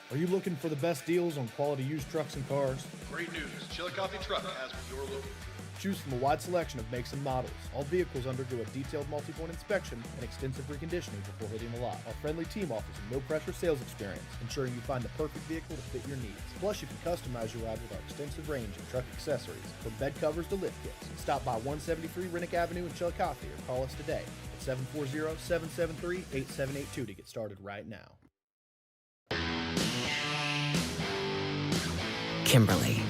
Are you looking for the best deals on quality used trucks and cars? Great news, Chillicothe Truck has what you're looking for. Choose from a wide selection of makes and models. All vehicles undergo a detailed multi-point inspection and extensive reconditioning before hitting the lot. Our friendly team offers a no-pressure sales experience, ensuring you find the perfect vehicle to fit your needs. Plus, you can customize your ride with our extensive range of truck accessories, from bed covers to lift kits. Stop by 173 Rennick Avenue in Chillicothe or call us today at 740-773-8782 to get started right now. Kimberly.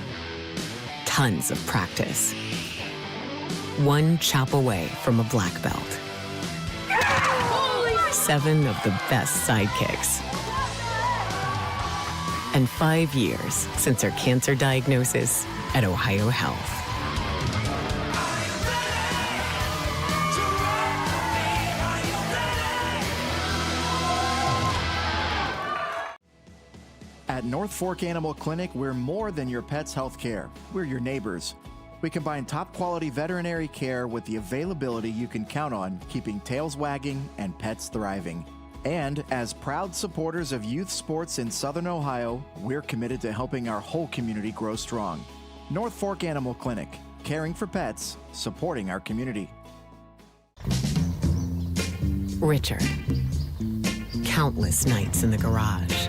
Tons of practice. One chop away from a black belt. 7 of the best sidekicks. And 5 years since her cancer diagnosis at Ohio Health. At North Fork Animal Clinic, we're more than your pet's health care. We're your neighbors. We combine top-quality veterinary care with the availability you can count on, keeping tails wagging and pets thriving. And as proud supporters of youth sports in Southern Ohio, we're committed to helping our whole community grow strong. North Fork Animal Clinic, caring for pets, supporting our community. Richard. Countless nights in the garage.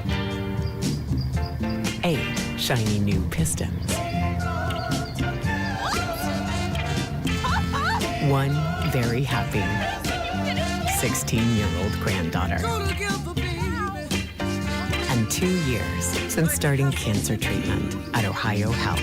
8 shiny new pistons. 1 very happy 16-year-old granddaughter. And 2 years since starting cancer treatment at Ohio Health.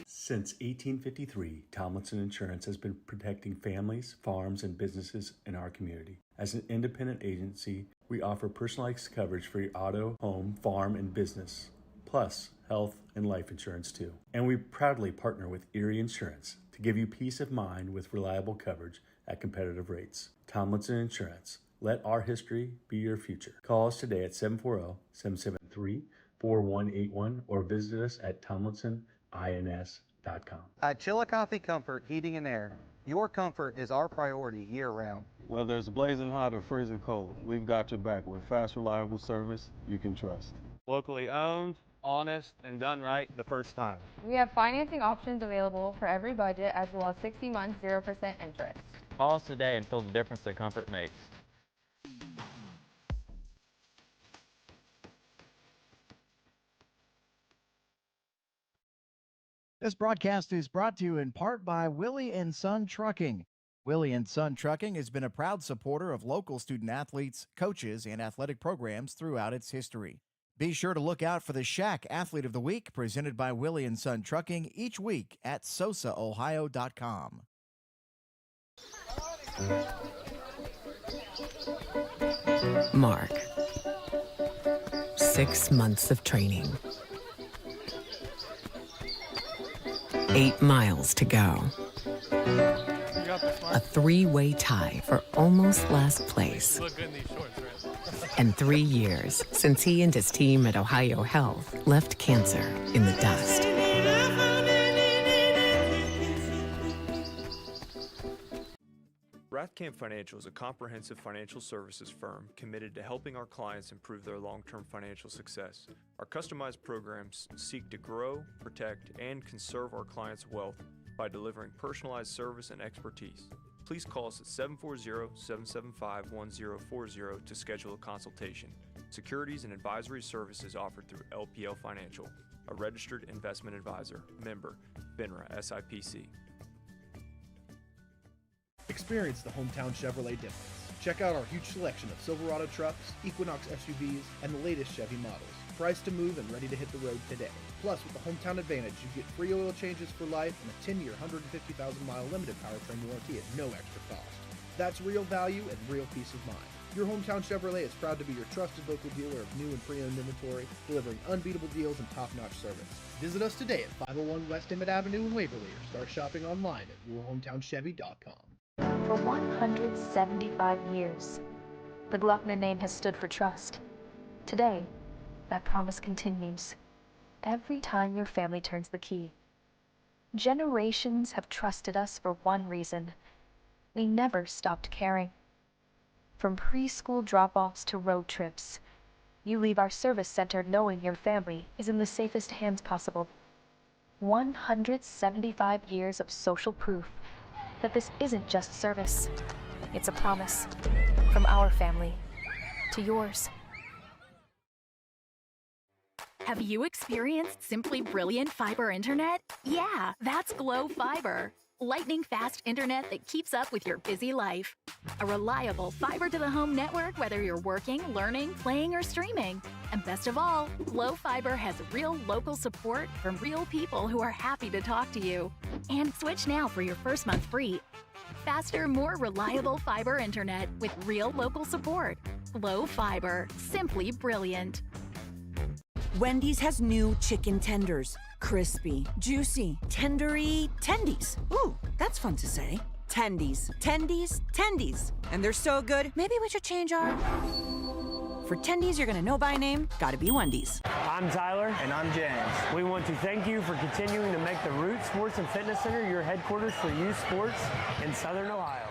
Since 1853, Tomlinson Insurance has been protecting families, farms, and businesses in our community. As an independent agency, we offer personalized coverage for your auto, home, farm, and business, plus health and life insurance too. And we proudly partner with Erie Insurance to give you peace of mind with reliable coverage at competitive rates. Tomlinson Insurance. Let our history be your future. Call us today at 740-773-4181 or visit us at tomlinsonins.com. At Chillicothe Comfort Heating and Air, your comfort is our priority year-round. Whether it's blazing hot or freezing cold, we've got your back with fast, reliable service you can trust. Locally owned, honest, and done right the first time. We have financing options available for every budget, as well as 60 months, 0% interest. Call us today and feel the difference that comfort makes. This broadcast is brought to you in part by Willie & Son Trucking. Willie & Son Trucking has been a proud supporter of local student athletes, coaches, and athletic programs throughout its history. Be sure to look out for the Shack Athlete of the Week presented by Willie & Son Trucking each week at SOSAOhio.com. Mark. 6 months of training. 8 miles to go. A 3-way tie for almost last place. And 3 years since he and his team at Ohio Health left cancer in the dust. Rathkamp Financial is a comprehensive financial services firm committed to helping our clients improve their long-term financial success. Our customized programs seek to grow, protect, and conserve our clients' wealth by delivering personalized service and expertise. Please call us at 740-775-1040 to schedule a consultation. Securities and advisory services offered through LPL Financial, a registered investment advisor, member, FINRA SIPC. Experience the hometown Chevrolet difference. Check out our huge selection of Silverado trucks, Equinox SUVs, and the latest Chevy models. Priced to move and ready to hit the road today. Plus, with the Hometown Advantage, you get free oil changes for life and a 10-year, 150,000-mile limited powertrain warranty at no extra cost. That's real value and real peace of mind. Your Hometown Chevrolet is proud to be your trusted local dealer of new and pre-owned inventory, delivering unbeatable deals and top-notch service. Visit us today at 501 West Emmett Avenue in Waverly or start shopping online at yourhometownchevy.com. For 175 years, the Glockner name has stood for trust. Today, that promise continues. Every time your family turns the key. Generations have trusted us for one reason. We never stopped caring. From preschool drop-offs to road trips, you leave our service center knowing your family is in the safest hands possible. 175 years of social proof that this isn't just service. It's a promise from our family to yours. Have you experienced simply brilliant fiber internet? Yeah, that's Glow Fiber. Lightning fast internet that keeps up with your busy life. A reliable fiber-to-the-home network whether you're working, learning, playing, or streaming. And best of all, Glow Fiber has real local support from real people who are happy to talk to you. And switch now for your first month free. Faster, more reliable fiber internet with real local support. Glow Fiber. Simply brilliant. Wendy's has new chicken tenders. Crispy, juicy, tendery, tendies. Ooh, that's fun to say. Tendies, tendies, tendies. And they're so good, maybe we should change our... For tendies you're gonna know by name, gotta be Wendy's. I'm Tyler. And I'm James. We want to thank you for continuing to make the Root Sports and Fitness Center your headquarters for youth sports in Southern Ohio.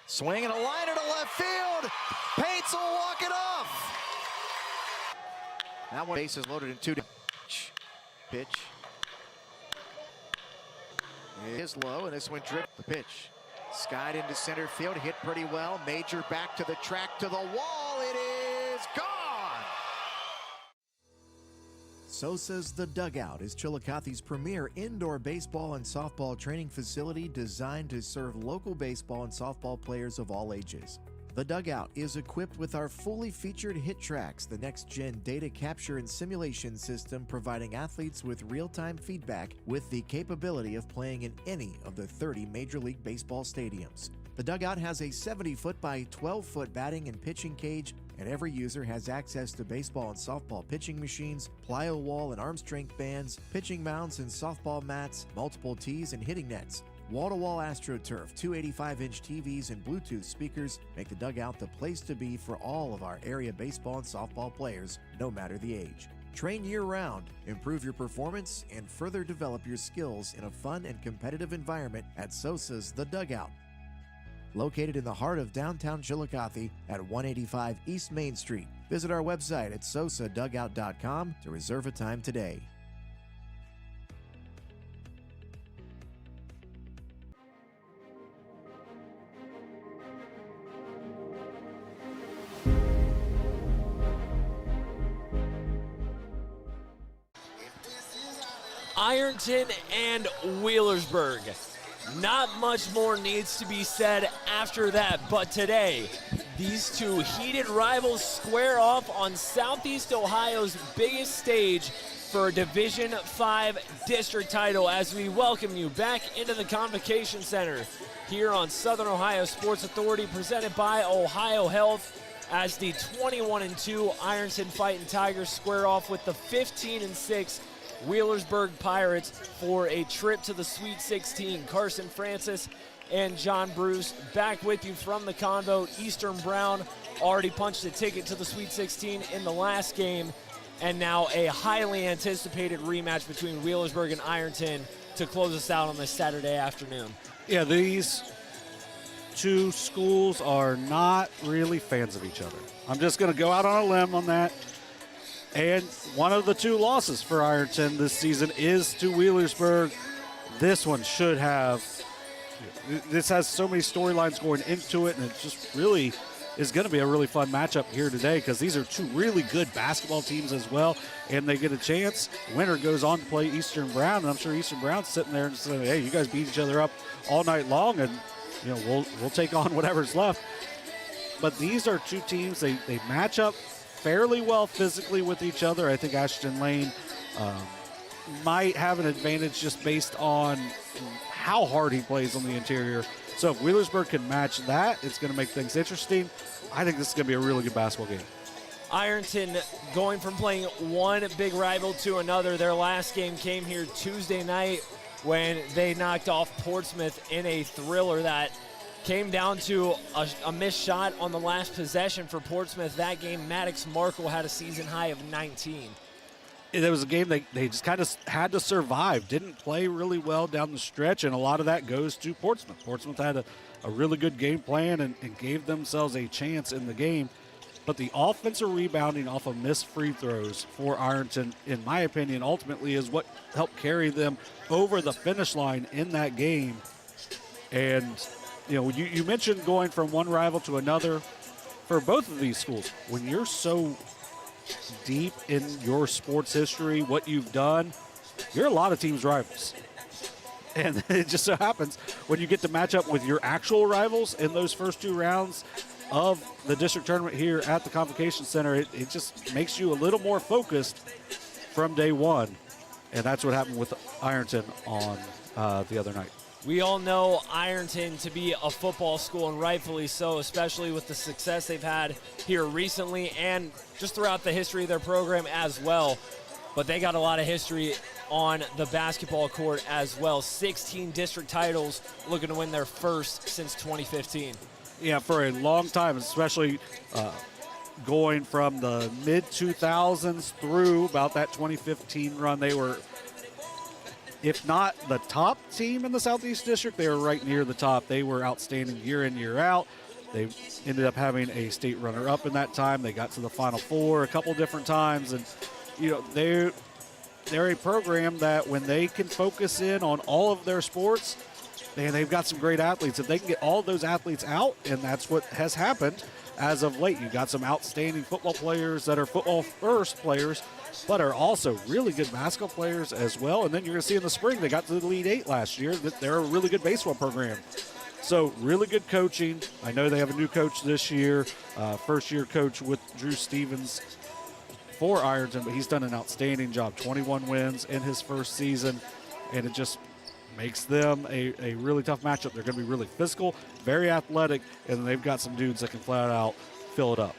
Swing and a line into left field. Pates will walk it off. That one base is loaded in 2. Pitch. It is low, and this one dripped the pitch. Skied into center field, hit pretty well. Major back to the track, to the wall. It is gone. SOSA's The Dugout is Chillicothe's premier indoor baseball and softball training facility designed to serve local baseball and softball players of all ages. The Dugout is equipped with our fully featured hit tracks, the next-gen data capture and simulation system providing athletes with real-time feedback with the capability of playing in any of the 30 Major League Baseball stadiums. The Dugout has a 70-foot by 12-foot batting and pitching cage, and every user has access to baseball and softball pitching machines, plyo wall and arm strength bands, pitching mounds and softball mats, multiple tees and hitting nets. Wall-to-wall AstroTurf, 285-inch TVs and Bluetooth speakers make the Dugout the place to be for all of our area baseball and softball players, no matter the age. Train year-round, improve your performance, and further develop your skills in a fun and competitive environment at SOSA's The Dugout. Located in the heart of downtown Chillicothe at 185 East Main Street. Visit our website at sosadugout.com to reserve a time today. Ironton and Wheelersburg. Not much more needs to be said after that, but today, these two heated rivals square off on Southeast Ohio's biggest stage for a Division V district title as we welcome you back into the Convocation Center here on Southern Ohio Sports Authority, presented by Ohio Health, as the 21-2 Ironton Fighting Tigers square off with the 15-6 Wheelersburg Pirates for a trip to the Sweet 16. Carson Francis and John Bruce back with you from the Convo. Eastern Brown already punched a ticket to the Sweet 16 in the last game, and now a highly anticipated rematch between Wheelersburg and Ironton to close us out on this Saturday afternoon. Yeah, these two schools are not really fans of each other. I'm just going to go out on a limb on that. And one of the two losses for Ironton this season is to Wheelersburg. This one should have, this has so many storylines going into it, and it just really is going to be a really fun matchup here today because these are two really good basketball teams as well, and they get a chance. Winner goes on to play Eastern Brown, and I'm sure Eastern Brown's sitting there and saying, hey, you guys beat each other up all night long, and you know we'll take on whatever's left. But these are two teams, they match up fairly well physically with each other. I think Ashton Lane might have an advantage just based on how hard he plays on the interior. So if Wheelersburg can match that, it's going to make things interesting. I think this is going to be a really good basketball game. Ironton going from playing one big rival to another. Their last game came here Tuesday night when they knocked off Portsmouth in a thriller that came down to a missed shot on the last possession for Portsmouth. That game, Maddox Markle had a season high of 19. It was a game they just kind of had to survive. Didn't play really well down the stretch, and a lot of that goes to Portsmouth. Portsmouth had a really good game plan and gave themselves a chance in the game. But the offensive rebounding off of missed free throws for Ironton, in my opinion, ultimately is what helped carry them over the finish line in that game. And, you know, you mentioned going from one rival to another. For both of these schools, when you're so deep in your sports history, what you've done, you're a lot of teams' rivals. And it just so happens when you get to match up with your actual rivals in those first two rounds of the district tournament here at the Convocation Center, it just makes you a little more focused from day one. And that's what happened with Ironton on the other night. We all know Ironton to be a football school, and rightfully so, especially with the success they've had here recently and just throughout the history of their program as well. But they got a lot of history on the basketball court as well. 16 district titles, looking to win their first since 2015. Yeah, for a long time, especially going from the mid-2000s through about that 2015 run. They were, if not the top team in the Southeast District, they were right near the top. They were outstanding year in, year out. They ended up having a state runner-up in that time. They got to the Final Four a couple different times. And, you know, they're a program that when they can focus in on all of their sports, they've got some great athletes. If they can get all those athletes out, and that's what has happened as of late. You got some outstanding football players that are football-first players, but are also really good basketball players as well. And then you're going to see in the spring, they got to the Elite Eight last year. That they're a really good baseball program. So really good coaching. I know they have a new coach this year, first-year coach with Drew Stevens for Ironton, but he's done an outstanding job. 21 wins in his first season, and it just makes them a really tough matchup. They're going to be really physical, very athletic, and they've got some dudes that can flat out fill it up.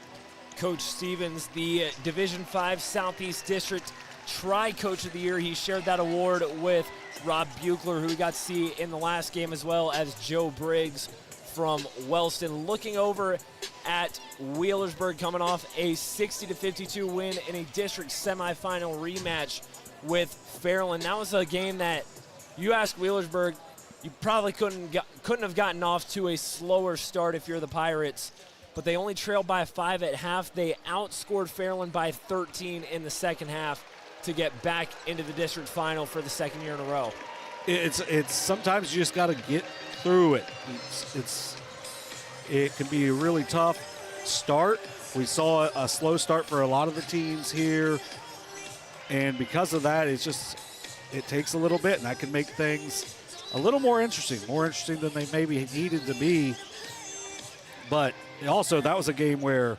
Coach Stevens, the Division V Southeast District Tri-Coach of the Year. He shared that award with Rob Buechler, who we got to see in the last game, as well as Joe Briggs from Wellston. Looking over at Wheelersburg, coming off a 60-52 win in a district semifinal rematch with Fairland. That was a game that you ask Wheelersburg, you probably couldn't have gotten off to a slower start if you're the Pirates, but they only trailed by 5 at half. They outscored Fairland by 13 in the second half to get back into the district final for the second year in a row. It's sometimes you just got to get through it. It can be a really tough start. We saw a slow start for a lot of the teams here, and because of that, it takes a little bit, and that can make things a little more interesting than they maybe needed to be. But also, that was a game where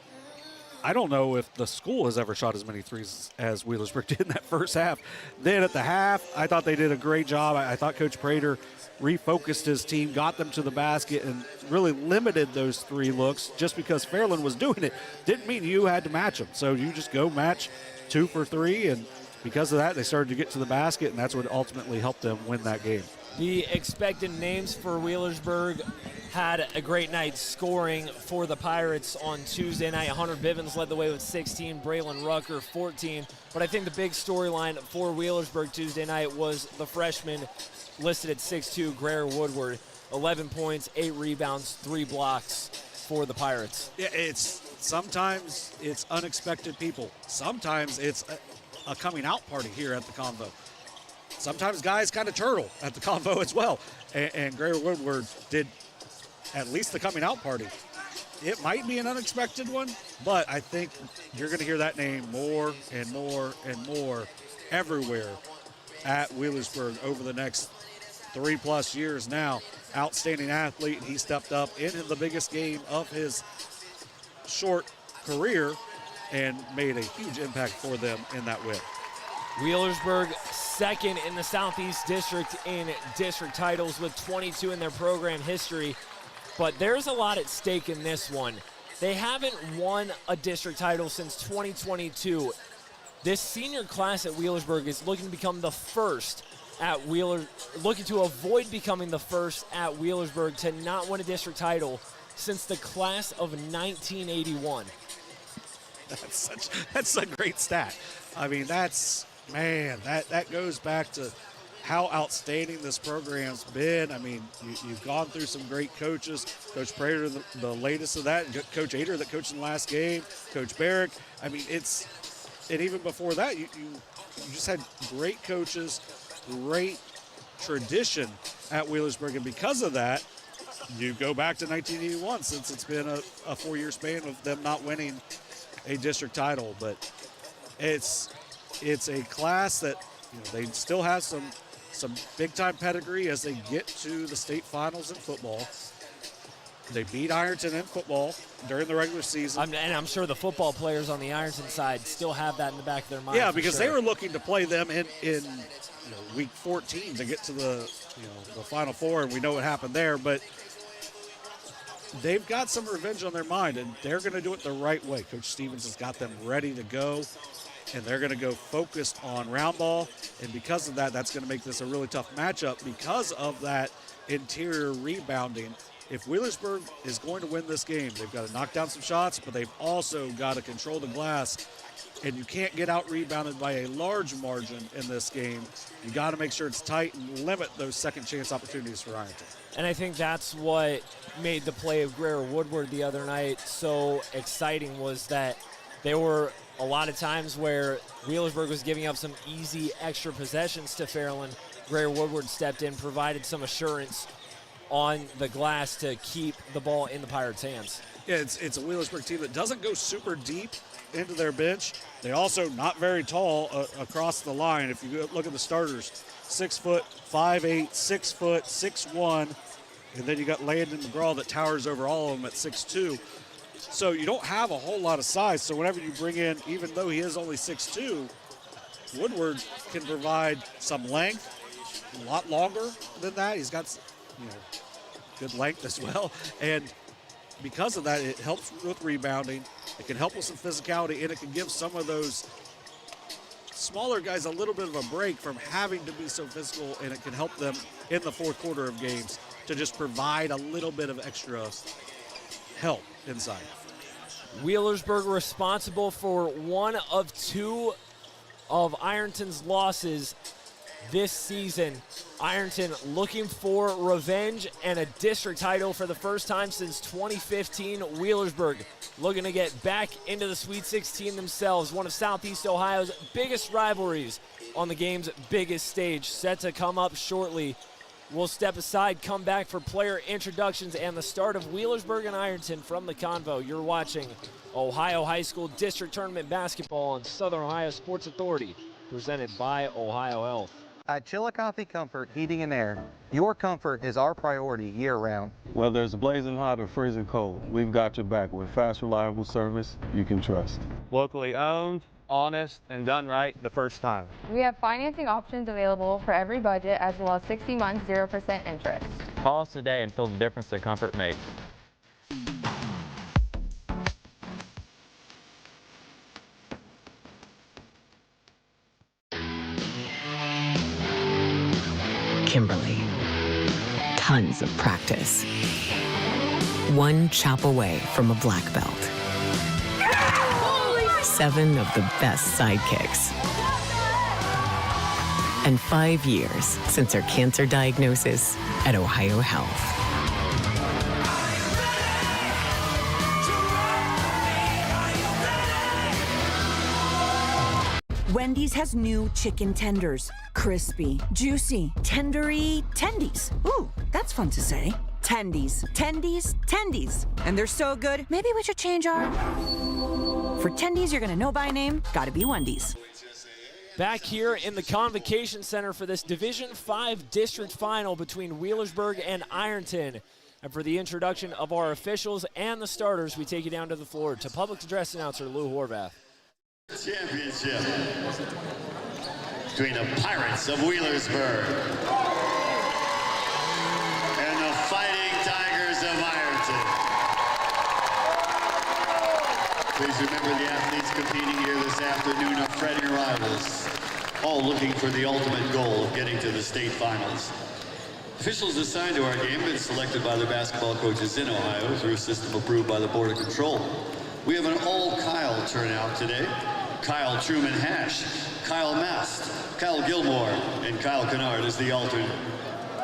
I don't know if the school has ever shot as many threes as Wheelersburg did in that first half. Then at the half, I thought they did a great job. I thought Coach Prater refocused his team, got them to the basket, and really limited those 3 looks just because Fairland was doing it. Didn't mean you had to match them. So you just go match 2 for 3, and because of that, they started to get to the basket, and that's what ultimately helped them win that game. The expected names for Wheelersburg had a great night scoring for the Pirates on Tuesday night. Hunter Bivens led the way with 16, Braylon Rucker 14. But I think the big storyline for Wheelersburg Tuesday night was the freshman listed at 6'2", Greer Woodward. 11 points, 8 rebounds, 3 blocks for the Pirates. Yeah, sometimes it's unexpected people. Sometimes it's a coming out party here at the Convo. Sometimes guys kind of turtle at the Convo as well. And Greer Woodward did at least the coming out party. It might be an unexpected one, but I think you're going to hear that name more and more and more everywhere at Wheelersburg over the next 3+ years now. Outstanding athlete. He stepped up in the biggest game of his short career and made a huge impact for them in that win. Wheelersburg second in the Southeast District in district titles with 22 in their program history. But there's a lot at stake in this one. They haven't won a district title since 2022. This senior class at Wheelersburg is looking to become the first at looking to avoid becoming the first at Wheelersburg to not win a district title since the class of 1981. That's a great stat. I mean, that goes back to how outstanding this program's been. I mean, you've gone through some great coaches. Coach Prater, the latest of that, Coach Ader that coached in the last game, Coach Barrick. I mean, and even before that, you just had great coaches, great tradition at Wheelersburg, and because of that, you go back to 1981 since it's been a 4-year span of them not winning a district title. But it's a class that they still have some big-time pedigree as they get to the state finals in football. They beat Ironton in football during the regular season. And I'm sure the football players on the Ironton side still have that in the back of their mind. Yeah, because they were looking to play them in week 14 to get to the Final Four, and we know what happened there. But they've got some revenge on their mind, and they're going to do it the right way. Coach Stevens has got them ready to go, and they're going to go focused on round ball. And because of that, that's going to make this a really tough matchup because of that interior rebounding. If Wheelersburg is going to win this game, they've got to knock down some shots, but they've also got to control the glass. And you can't get out-rebounded by a large margin in this game. You got to make sure it's tight and limit those second-chance opportunities for Ironton. And I think that's what made the play of Greer Woodward the other night so exciting, was that there were a lot of times where Wheelersburg was giving up some easy extra possessions to Fairland. Greer Woodward stepped in, provided some assurance on the glass to keep the ball in the Pirates' hands. Yeah, it's a Wheelersburg team that doesn't go super deep into their bench. They also not very tall across the line. If you look at the starters, 6 foot, 5'8", 6 foot, 6'1", and then you got Landon McGraw that towers over all of them at 6'2". So you don't have a whole lot of size. So whenever you bring in, even though he is only 6'2", Woodward can provide some length, a lot longer than that. He's got good length as well. And because of that, it helps with rebounding. It can help with some physicality, and it can give some of those smaller guys a little bit of a break from having to be so physical, and it can help them in the fourth quarter of games to just provide a little bit of extra help inside. Wheelersburg responsible for one of 2 of Ironton's losses this season. Ironton looking for revenge and a district title for the first time since 2015. Wheelersburg looking to get back into the Sweet 16 themselves. One of Southeast Ohio's biggest rivalries on the game's biggest stage, set to come up shortly. We'll step aside, come back for player introductions and the start of Wheelersburg and Ironton from the Convo. You're watching Ohio High School District Tournament Basketball on Southern Ohio Sports Authority, presented by Ohio Health. At Chillicothe Comfort Heating and Air, your comfort is our priority year-round. Whether it's blazing hot or freezing cold, we've got your back with fast, reliable service you can trust. Locally owned, honest, and done right the first time. We have financing options available for every budget, as well as 60 months, 0% interest. Call us today and feel the difference that comfort makes. Kimberly. Tons of practice. One chop away from a black belt. 7 of the best sidekicks. And 5 years since her cancer diagnosis at Ohio Health. Wendy's has new chicken tenders. Crispy, juicy, tendery tendies. Ooh, that's fun to say. Tendies, tendies, tendies. And they're so good, maybe we should change our... For tendies you're gonna know by name, gotta be Wendy's. Back here in the Convocation Center for this Division 5 district final between Wheelersburg and Ironton. And for the introduction of our officials and the starters, we take you down to the floor to public address announcer Lou Horvath. Championship. between the Pirates of Wheelersburg and the Fighting Tigers of Ironton. Please remember the athletes competing here this afternoon are friendly rivals, all looking for the ultimate goal of getting to the state finals. Officials assigned to our game have been selected by the basketball coaches in Ohio through a system approved by the Board of Control. We have an all-Kyle turnout today. Kyle Truman Hash, Kyle Mast, Kyle Gilmore, and Kyle Kennard is the alternate.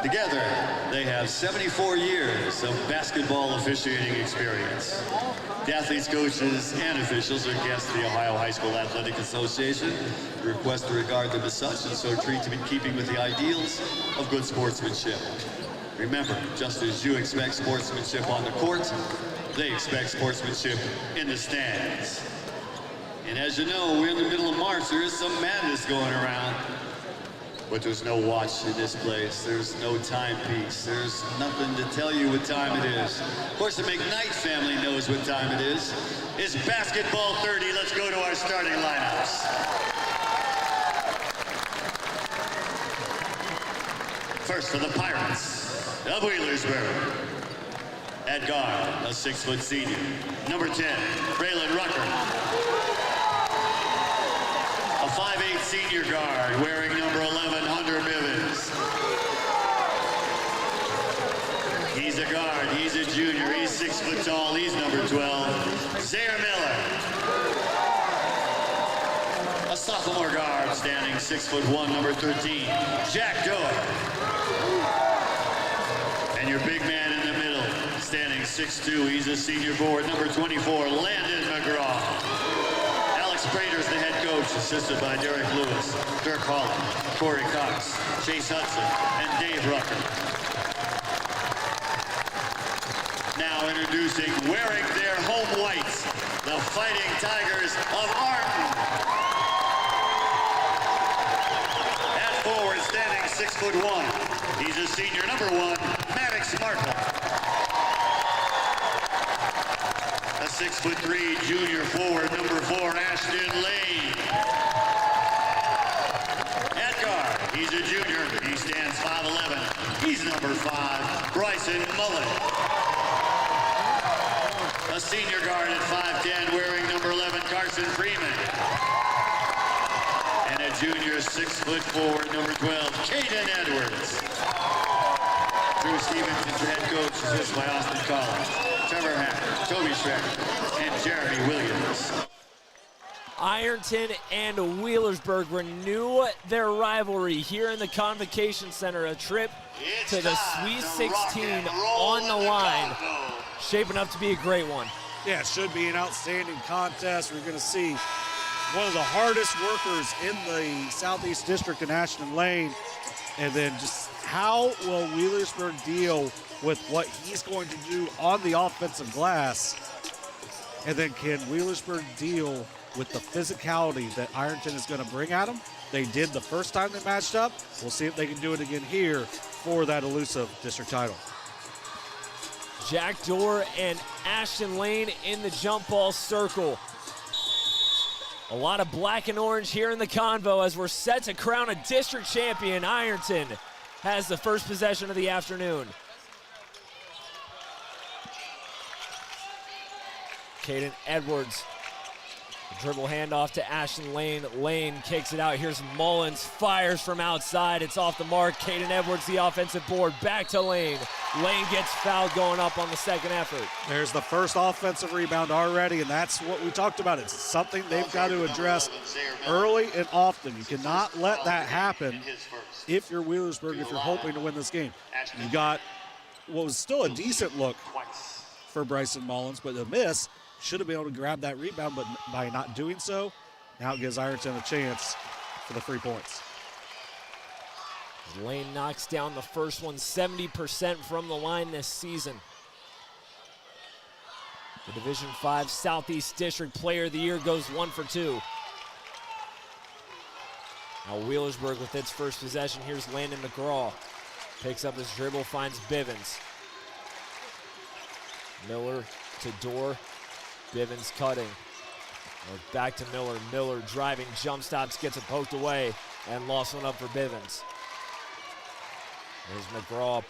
Together, they have 74 years of basketball officiating experience. The athletes, coaches, and officials are guests of the Ohio High School Athletic Association. We request to regard them as such and so treat them in keeping with the ideals of good sportsmanship. Remember, just as you expect sportsmanship on the court, they expect sportsmanship in the stands. And as you know, we're in the middle of March. There is some madness going around. But there's no watch in this place. There's no timepiece. There's nothing to tell you what time it is. Of course, the McKnight family knows what time it is. It's basketball 30. Let's go to our starting lineups. First for the Pirates of Wheelersburg. At guard, a 6-foot senior. Number 10, Braylon Rucker. A 5'8" senior guard wearing number 11, Hunter Bivens. He's a guard, he's a junior, he's 6 foot tall, he's number 12, Zaire Miller. A sophomore guard standing 6'1", number 13, Jack Dorr. And your big man in the middle, standing 6'2", he's a senior forward, number 24, Landon McGraw. Alex Prater's the head coach, assisted by Derek Lewis, Dirk Holland, Corey Cox, Chase Hudson, and Dave Rucker. Now introducing, wearing their home whites, the Fighting Tigers of Ironton. At forward, standing 6'1", he's a senior, number 1, Maddox Markle. A 6'3" junior forward, number 4, Ashton Lane. At guard, he's a junior. He stands 5'11". He's number 5, Bryson Mullen. A senior guard at 5'10", wearing number 11, Carson Freeman. And a junior 6-foot forward, number 12, Caden Edwards. Drew Stevens is the head coach, assisted by Austin Collins, Trevor Hack, Toby Schreck, and Jeremy Williams. Ironton and Wheelersburg renew their rivalry here in the Convocation Center. A trip to the Sweet 16 on the line. Shaping up to be a great one. Yeah, it should be an outstanding contest. We're going to see one of the hardest workers in the Southeast District in Ashton Lane. And then just how will Wheelersburg deal with what he's going to do on the offensive glass? And then can Wheelersburg deal with the physicality that Ironton is going to bring at them? They did the first time they matched up. We'll see if they can do it again here for that elusive district title. Jack Dorr and Ashton Lane in the jump ball circle. A lot of black and orange here in the convo as we're set to crown a district champion. Ironton has the first possession of the afternoon. Caden Edwards, dribble handoff to Ashton Lane. Lane kicks it out. Here's Mullins, fires from outside. It's off the mark. Caden Edwards, the offensive board. Back to Lane. Lane gets fouled going up on the second effort. There's the first offensive rebound already, and that's what we talked about. It's something they've got to address early and often. You cannot let that happen if you're Wheelersburg, if you're hoping to win this game. You got what was still a decent look for Bryson Mullins, but the miss. Should have been able to grab that rebound, but by not doing so, now it gives Ironton a chance for the 3 points. Lane knocks down the first one, 70% from the line this season. The Division V Southeast District Player of the Year goes 1 for 2. Now Wheelersburg with its first possession. Here's Landon McGraw. Picks up his dribble, finds Bivens. Miller to Dorr. Bivens cutting. Back to Miller. Miller driving, jump stops, gets it poked away, and lost one up for Bivens. There's McGraw,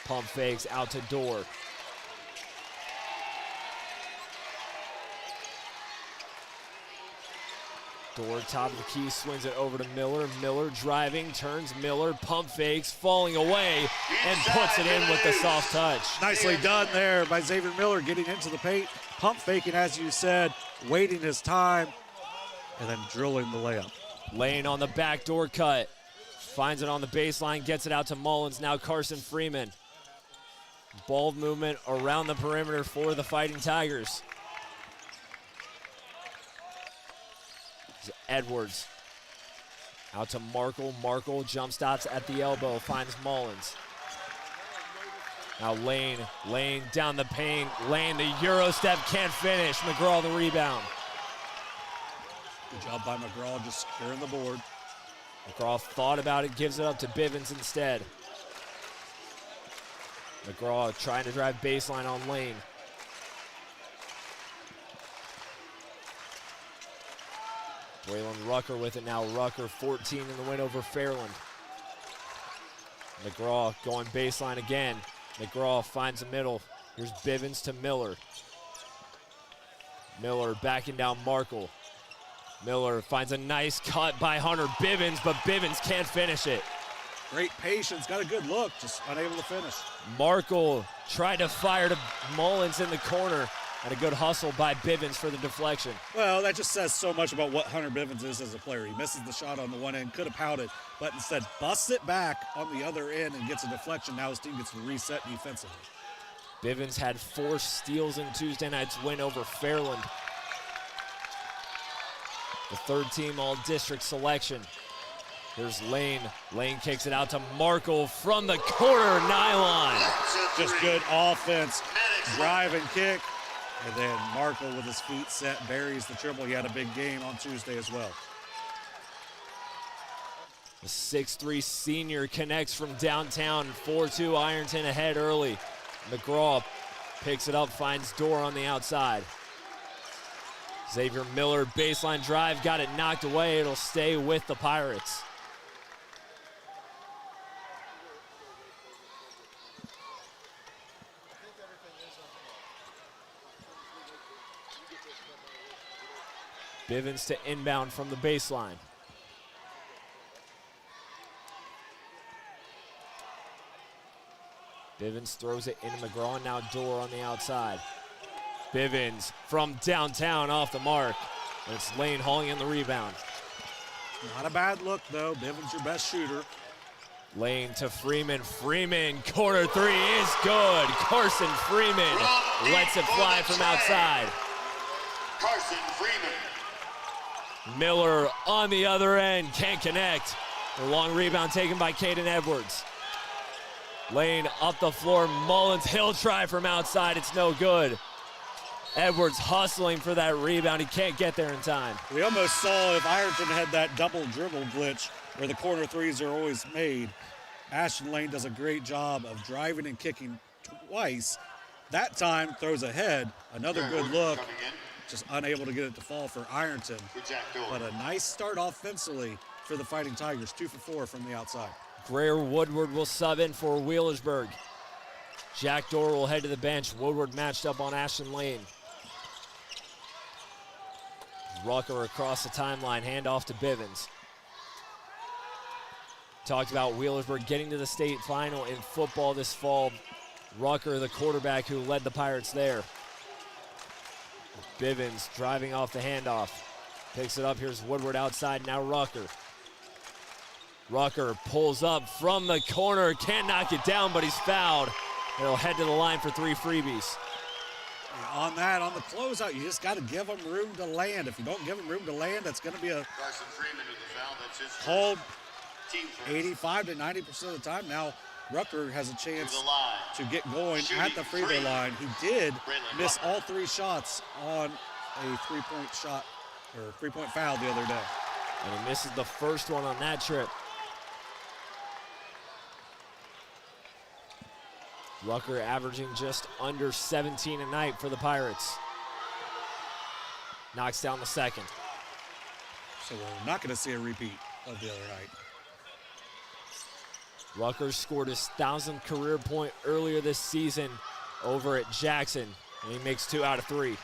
pump fakes, out to Dorr. Dorr, top of the key, swings it over to Miller. Miller driving, turns Miller, pump fakes, falling away, and puts it in with the soft touch. Nicely done there by Xavier Miller, getting into the paint, pump faking, as you said, waiting his time, and then drilling the layup. Lane on the backdoor cut. Finds it on the baseline, gets it out to Mullins. Now Carson Freeman. Ball movement around the perimeter for the Fighting Tigers. Edwards. Out to Markle. Markle jump stops at the elbow, finds Mullins. Now Lane. Lane down the paint. Lane, the Euro step, can't finish. McGraw the rebound. Good job by McGraw, just securing the board. McGraw thought about it, gives it up to Bivens instead. McGraw trying to drive baseline on Lane. Waylon Rucker with it now. Rucker 14 in the win over Fairland. McGraw going baseline again. McGraw finds the middle. Here's Bivens to Miller. Miller backing down Markle. Miller finds a nice cut by Hunter Bivens, but Bivens can't finish it. Great patience, got a good look, just unable to finish. Markle tried to fire to Mullins in the corner, and a good hustle by Bivens for the deflection. Well, that just says so much about what Hunter Bivens is as a player. He misses the shot on the one end, could have pouted, but instead busts it back on the other end and gets a deflection. Now his team gets to reset defensively. Bivens had 4 steals in Tuesday night's win over Fairland. The third team all-district selection. Here's Lane. Lane kicks it out to Markle from the corner nylon. Just good offense, drive and kick. And then Markle with his feet set buries the triple. He had a big game on Tuesday as well. The 6'3" senior connects from downtown. 4-2 Ironton ahead early. McGraw picks it up, finds Dorr on the outside. Xavier Miller, baseline drive, got it knocked away. It'll stay with the Pirates. Bivens to inbound from the baseline. Bivens throws it into McGraw, and now Dorr on the outside. Bivens from downtown off the mark. And it's Lane hauling in the rebound. Not a bad look, though. Bivens your best shooter. Lane to Freeman. Freeman, corner three is good. Carson Freeman lets it fly from outside. Carson Freeman. Miller on the other end, can't connect. A long rebound taken by Caden Edwards. Lane up the floor, Mullins, he'll try from outside, it's no good. Edwards hustling for that rebound, he can't get there in time. We almost saw if Ironton had that double dribble glitch where the corner threes are always made. Ashton Lane does a great job of driving and kicking twice. That time throws ahead, another good look. Just unable to get it to fall for Ironton. But a nice start offensively for the Fighting Tigers, 2 for 4 from the outside. Greer Woodward will sub in for Wheelersburg. Jack Dorr will head to the bench. Woodward matched up on Ashton Lane. Rucker across the timeline, handoff to Bivens. Talked about Wheelersburg getting to the state final in football this fall. Rucker, the quarterback who led the Pirates there. Bivens driving off the handoff. Picks it up, here's Woodward outside, now Rucker. Rucker pulls up from the corner, can't knock it down, but he's fouled. He'll head to the line for 3 freebies. On that, on the closeout, you just got to give them room to land. If you don't give them room to land, that's going to be a called 85 to 90% of the time. Now, Rucker has a chance to get going at the free throw line. He did miss all 3 shots on a 3-point shot or 3-point foul the other day. And he misses the first one on that trip. Rucker averaging just under 17 a night for the Pirates. Knocks down the second. So we're not going to see a repeat of the other night. Rutgers scored his 1,000th career point earlier this season over at Jackson, and he makes 2 out of 3.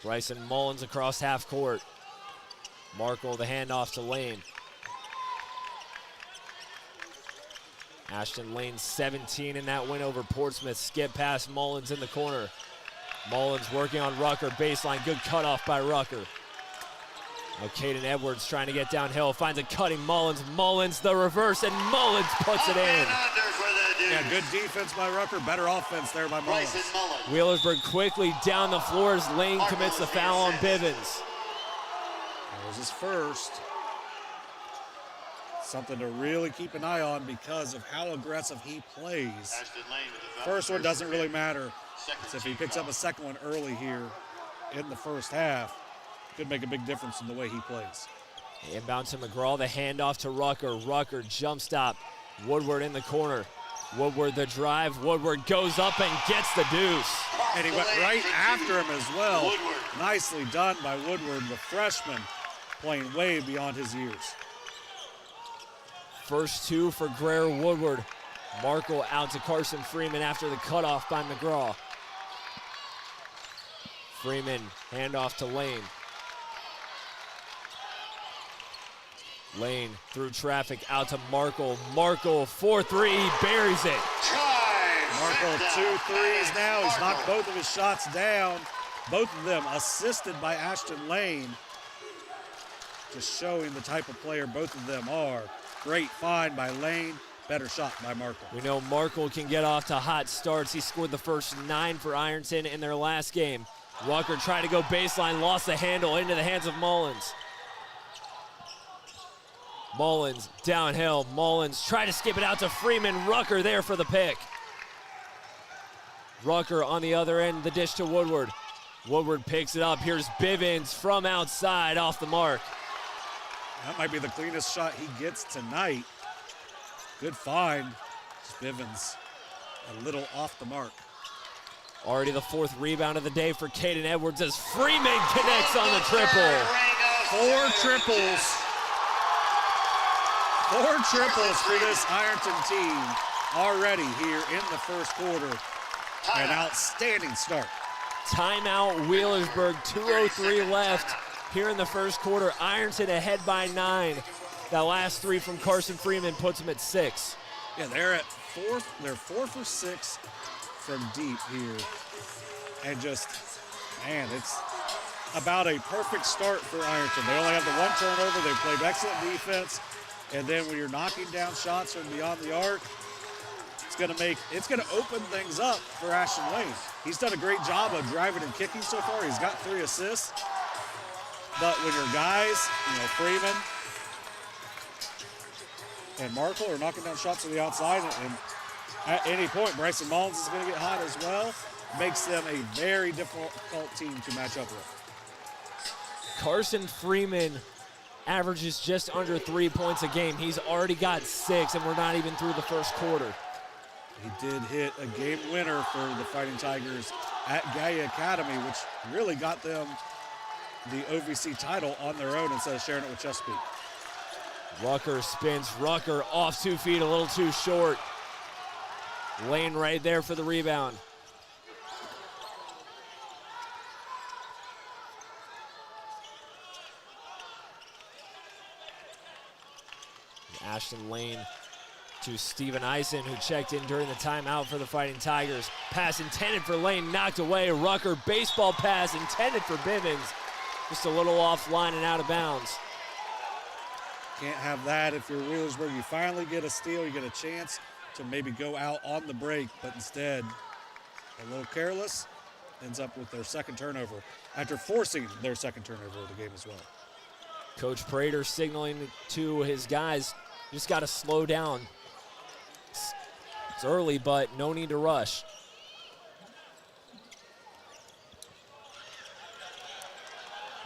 Bryson Mullins across half court. Markle the handoff to Lane. Ashton Lane 17 in that win over Portsmouth. Skip past Mullins in the corner. Mullins working on Rucker, baseline, good cutoff by Rucker. Now Caden Edwards trying to get downhill, finds a cutting Mullins. Mullins the reverse, and Mullins puts it in. Yeah, good defense by Rucker, better offense there by Mullins. Wheelersburg quickly down the floor as Lane commits the foul on Bivens. There's his first. Something to really keep an eye on because of how aggressive he plays. First one doesn't really matter. So if he picks up a second one early here in the first half, could make a big difference in the way he plays. Inbound to McGraw, the handoff to Rucker. Rucker jump stop. Woodward in the corner. Woodward the drive. Woodward goes up and gets the deuce. And he went right after him as well. Nicely done by Woodward, the freshman, playing way beyond his years. First 2 for Greer Woodward. Markle out to Carson Freeman after the cutoff by McGraw. Freeman, handoff to Lane. Lane through traffic out to Markle. Markle 4-3, he buries it. Markle 2 threes now. He's knocked both of his shots down. Both of them assisted by Ashton Lane. Just showing the type of player both of them are. Great find by Lane. Better shot by Markle. We know Markle can get off to hot starts. He scored the first 9 for Ironton in their last game. Rucker tried to go baseline, lost the handle into the hands of Mullins. Mullins downhill. Mullins tried to skip it out to Freeman. Rucker there for the pick. Rucker on the other end, the dish to Woodward. Woodward picks it up. Here's Bivens from outside off the mark. That might be the cleanest shot he gets tonight. Good find. Bivens a little off the mark. Already the 4th rebound of the day for Caden Edwards as Freeman connects on the triple. 4 triples. 4 triples for this Ironton team already here in the first quarter. An outstanding start. Timeout Wheelersburg, 2:03 left here in the first quarter. Ironton ahead by 9. That last 3 from Carson Freeman puts them at 6. Yeah, they're at 4. They're 4 for 6 from deep here. And just, man, it's about a perfect start for Ironton. They only have the 1 turnover. They played excellent defense. And then when you're knocking down shots from beyond the arc, it's going to open things up for Ashton Lane. He's done a great job of driving and kicking so far. He's got 3 assists. But when your guys, Freeman and Markle are knocking down shots to the outside, and at any point, Bryson Mullins is going to get hot as well, makes them a very difficult team to match up with. Carson Freeman averages just under 3 points a game. He's already got 6, and we're not even through the first quarter. He did hit a game winner for the Fighting Tigers at Gaia Academy, which really got them the OVC title on their own instead of sharing it with Chesapeake. Rucker spins. Rucker off 2 feet, a little too short. Lane right there for the rebound. Ashton Lane to Steven Eisen, who checked in during the timeout for the Fighting Tigers. Pass intended for Lane, knocked away. Rucker, baseball pass intended for Bivens. Just a little offline and out of bounds. Can't have that if you're Wheelersburg. You finally get a steal, you get a chance to maybe go out on the break, but instead, a little careless, ends up with their second turnover after forcing their second turnover of the game as well. Coach Prater signaling to his guys, just got to slow down. It's early, but no need to rush.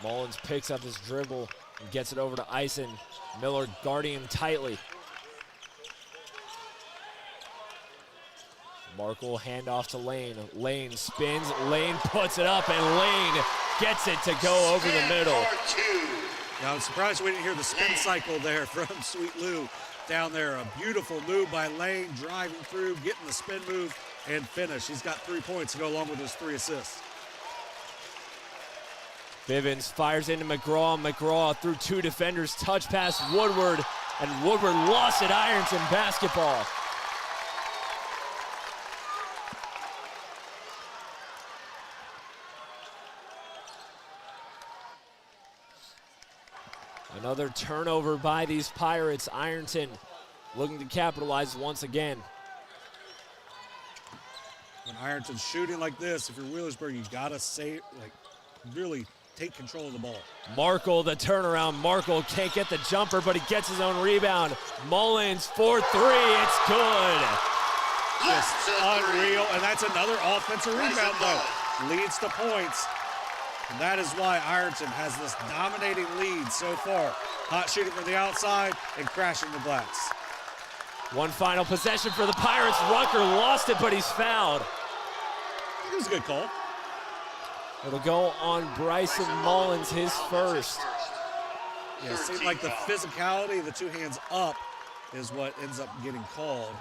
Mullins picks up his dribble and gets it over to Eisen. Miller guarding him tightly. Markle handoff to Lane. Lane spins, Lane puts it up, and Lane gets it to go over the middle. Now, I'm surprised we didn't hear the spin cycle there from Sweet Lou down there. A beautiful move by Lane, driving through, getting the spin move, and finish. He's got 3 points to go along with his 3 assists. Bivens fires into McGraw. McGraw through 2 defenders, touch pass Woodward, and Woodward lost at Ironton basketball. Another turnover by these Pirates. Ironton looking to capitalize once again. When Ironton's shooting like this, if you're Wheelersburg, you gotta really take control of the ball. Markle, the turnaround. Markle can't get the jumper, but he gets his own rebound. Mullins for 3, it's good. Just unreal, and that's another offensive rebound though. Leads to points. And that is why Ironton has this dominating lead so far. Hot shooting from the outside and crashing the glass. One final possession for the Pirates. Rucker lost it, but he's fouled. It was a good call. It'll go on Bryson Mullins, his first. Yeah, it seemed like the physicality, the 2 hands up, is what ends up getting called.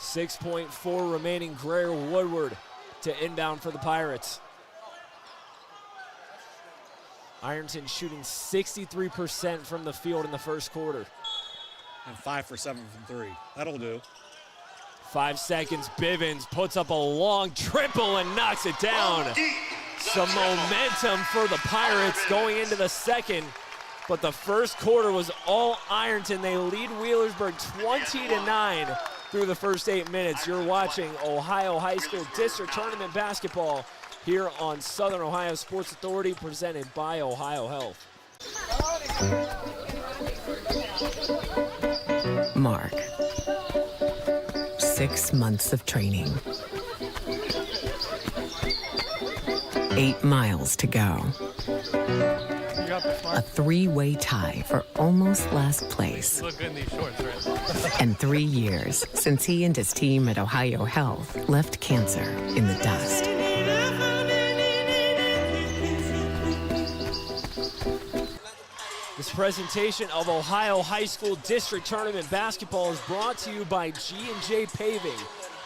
6.4 remaining. Greer Woodward to inbound for the Pirates. Ironton shooting 63% from the field in the first quarter. And 5 for 7 from 3. That'll do. 5 seconds. Bivens puts up a long triple and knocks it down. Some momentum for the Pirates going into the second. But the first quarter was all Ironton. They lead Wheelersburg 20-9 through the first 8 minutes. You're watching Ohio High School District Tournament basketball here on Southern Ohio Sports Authority, presented by Ohio Health. Mark. 6 months of training. 8 miles to go. A 3-way tie for almost last place. Look good in these shorts, right? And 3 years since he and his team at Ohio Health left cancer in the dust. This presentation of Ohio High School District Tournament basketball is brought to you by G&J Paving.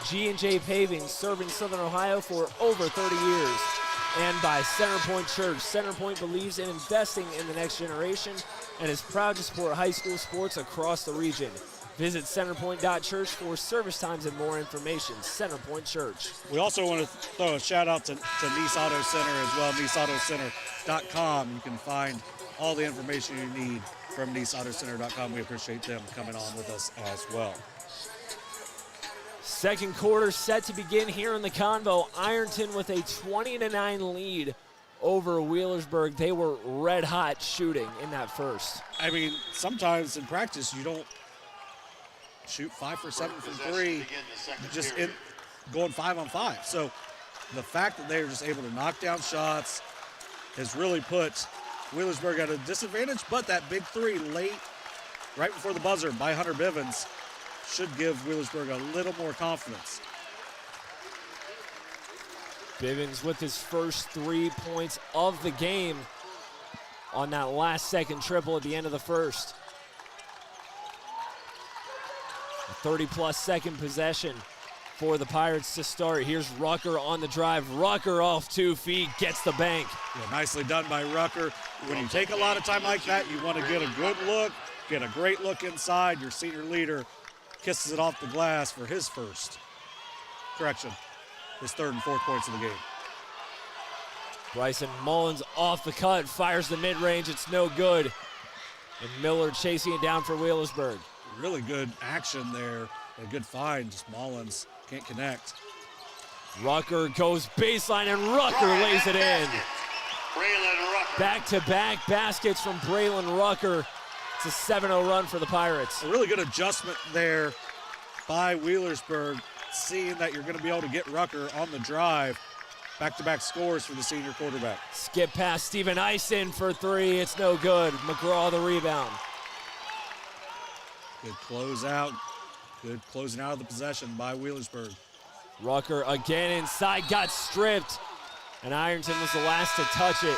G&J Paving, serving Southern Ohio for over 30 years. And by Centerpoint Church. Centerpoint believes in investing in the next generation and is proud to support high school sports across the region. Visit centerpoint.church for service times and more information. Centerpoint Church. We also want to throw a shout out to Nice Auto Center as well, niceautocenter.com. You can find all the information you need from niceautocenter.com. We appreciate them coming on with us as well. Second quarter set to begin here in the Convo. Ironton with a 20-9 lead over Wheelersburg. They were red hot shooting in that first. I mean, sometimes in practice you don't shoot 5 for 7 from 3, just going 5 on 5. So the fact that they're just able to knock down shots has really put Wheelersburg at a disadvantage, but that big 3 late, right before the buzzer by Hunter Bivens, should give Wheelersburg a little more confidence. Bivens with his first 3 points of the game on that last second triple at the end of the first. A 30-plus second possession for the Pirates to start. Here's Rucker on the drive. Rucker off 2 feet, gets the bank. Yeah, nicely done by Rucker. When you take a lot of time like that, you want to get a good look, get a great look inside. Your senior leader kisses it off the glass for his first. Correction, his 3rd and 4th points of the game. Bryson Mullins off the cut, fires the mid-range, it's no good. And Miller chasing it down for Wheelersburg. Really good action there, a good find, just Mullins can't connect. Rucker goes baseline and Rucker lays it in. Back-to-back baskets from Braylon Rucker. It's a 7-0 run for the Pirates. A really good adjustment there by Wheelersburg, seeing that you're going to be able to get Rucker on the drive. Back-to-back scores for the senior quarterback. Skip past Steven Ison for 3. It's no good. McGraw the rebound. Good closeout. Good closing out of the possession by Wheelersburg. Rucker again inside, got stripped, and Ironton was the last to touch it.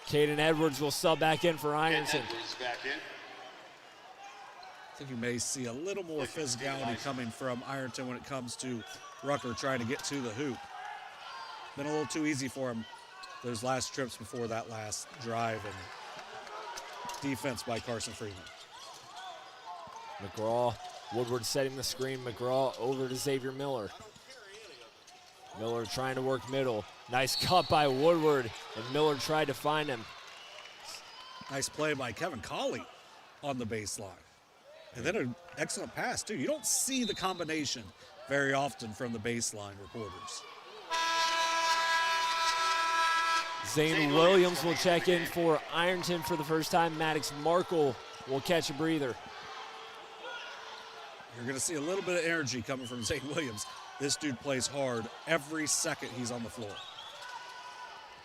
Caden Edwards will sub back in for Ironton. I think you may see a little more physicality coming from Ironton when it comes to Rucker trying to get to the hoop. Been a little too easy for him those last trips before that last drive, and defense by Carson Freeman. McGraw, Woodward setting the screen. McGraw over to Xavier Miller. Miller trying to work middle. Nice cut by Woodward, and Miller tried to find him. Nice play by Kevin Colley on the baseline. And then an excellent pass, too. You don't see the combination very often from the baseline reporters. Zane Williams will check in for Ironton for the first time. Maddox Markle will catch a breather. You're going to see a little bit of energy coming from Zane Williams. This dude plays hard every second he's on the floor.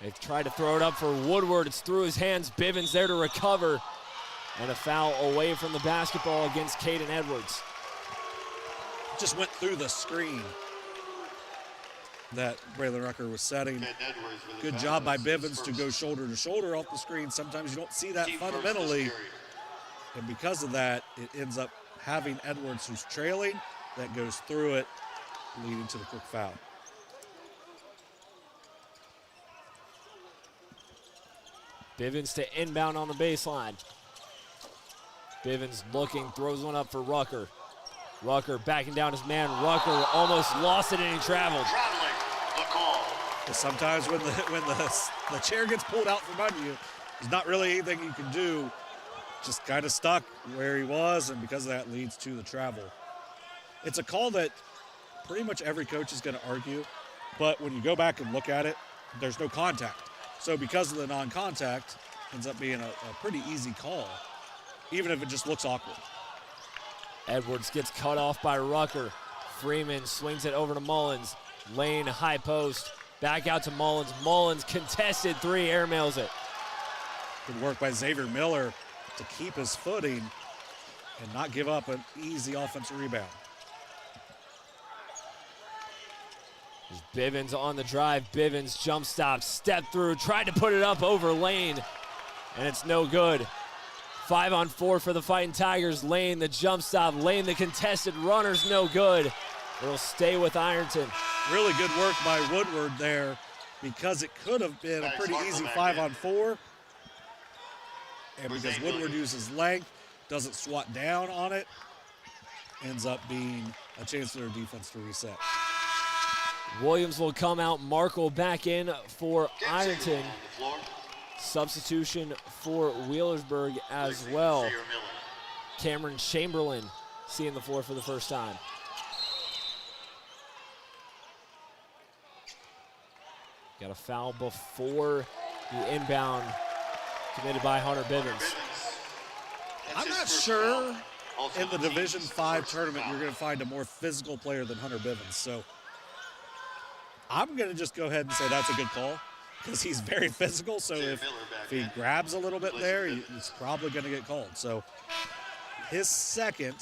They've tried to throw it up for Woodward. It's through his hands. Bivens there to recover. And a foul away from the basketball against Caden Edwards. Just went through the screen that Braylon Rucker was setting. Good job by Bivens to go shoulder to shoulder off the screen. Sometimes you don't see that fundamentally. And because of that, it ends up having Edwards, who's trailing, that goes through it, leading to the quick foul. Bivens to inbound on the baseline. Bivens looking, throws one up for Rucker. Rucker backing down his man. Rucker almost lost it and he traveled. Sometimes when the chair gets pulled out from under you, there's not really anything you can do. Just kind of stuck where he was, and because of that leads to the travel. It's a call that pretty much every coach is going to argue, but when you go back and look at it, there's no contact. So because of the non-contact, ends up being a pretty easy call, even if it just looks awkward. Edwards gets cut off by Rucker. Freeman swings it over to Mullins. Lane, high post, back out to Mullins. Mullins contested three, airmails it. Good work by Xavier Miller to keep his footing and not give up an easy offensive rebound. Bivens on the drive. Bivens jump stop, step through, tried to put it up over Lane, and it's no good. 5-on-4 for the Fighting Tigers. Lane, the jump stop. Lane, the contested runner's no good. It'll stay with Ironton. Really good work by Woodward there, because it could have been a pretty easy 5-on-4. And because Woodward uses length, doesn't swat down on it, ends up being a chance for their defense to reset. Williams will come out. Markle back in for Ironton. Substitution for Wheelersburg as well. Cameron Chamberlain seeing the floor for the first time. Got a foul before the inbound committed by Hunter Bivens. I'm not sure in the Division V tournament you're going to find a more physical player than Hunter Bivens. So I'm going to just go ahead and say that's a good call, because he's very physical. So if he grabs a little bit there, he's probably going to get called. So his second,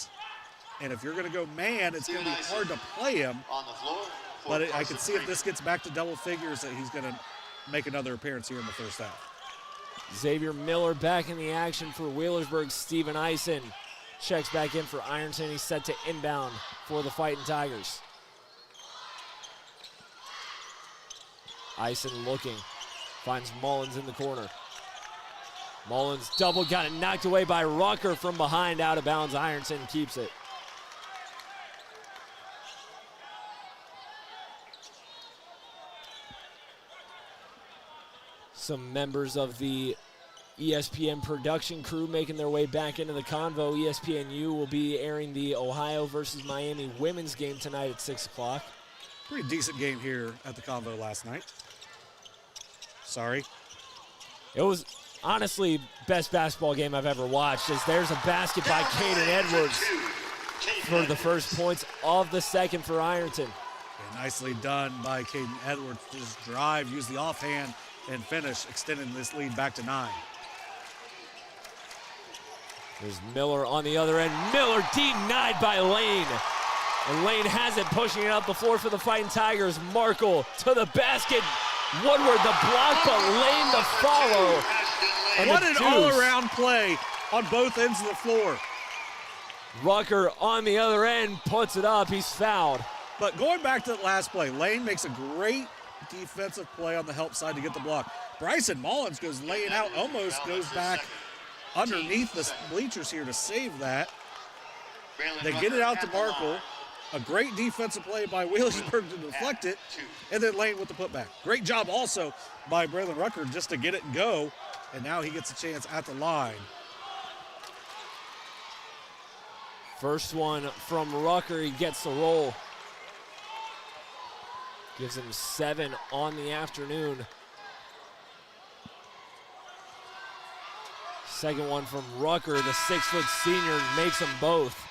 and if you're going to go man, it's going to be hard to play him. But I can see if this gets back to double figures that he's going to make another appearance here in the first half. Xavier Miller back in the action for Wheelersburg. Steven Eisen checks back in for Ironton. He's set to inbound for the Fighting Tigers. Eisen looking, finds Mullins in the corner. Mullins double, got it knocked away by Rucker from behind, out of bounds. Ironton keeps it. Some members of the ESPN production crew making their way back into the convo. ESPNU will be airing the Ohio versus Miami women's game tonight at 6 o'clock. Pretty decent game here at the convo last night. Sorry. It was honestly best basketball game I've ever watched, as there's a basket by Caden Edwards for the first points of the second for Ironton. And nicely done by Caden Edwards. Just drive, use the offhand, and finish, extending this lead back to 9. There's Miller on the other end. Miller denied by Lane. And Lane has it, pushing it up the floor for the Fighting Tigers. Markle to the basket. Woodward the block, but Lane the follow. And what an all-around play on both ends of the floor. Rucker on the other end puts it up. He's fouled. But going back to the last play, Lane makes a great defensive play on the help side to get the block. Bryson Mullins goes laying out, almost goes back underneath the bleachers here to save that. They get it out to Markle. A great defensive play by Wheelersburg to deflect it, and then Lane with the putback. Great job also by Braylon Rucker just to get it and go, and now he gets a chance at the line. First one from Rucker, he gets the roll. Gives him 7 on the afternoon. Second one from Rucker, the 6-foot senior, makes them both.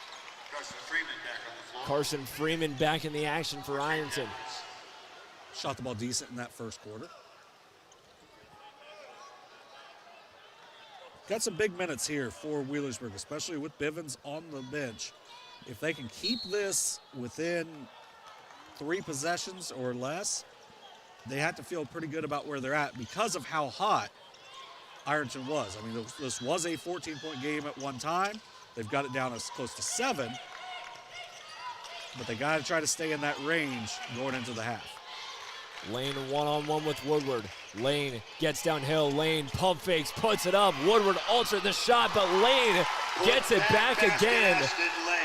Carson Freeman back in the action for Ironton. Shot the ball decent in that first quarter. Got some big minutes here for Wheelersburg, especially with Bivens on the bench. If they can keep this within 3 possessions or less, they have to feel pretty good about where they're at because of how hot Ironton was. I mean, this was a 14-point game at one time. They've got it down as close to 7. But they got to try to stay in that range going into the half. Lane one-on-one with Woodward. Lane gets downhill. Lane pump fakes, puts it up. Woodward altered the shot, but Lane gets it back again.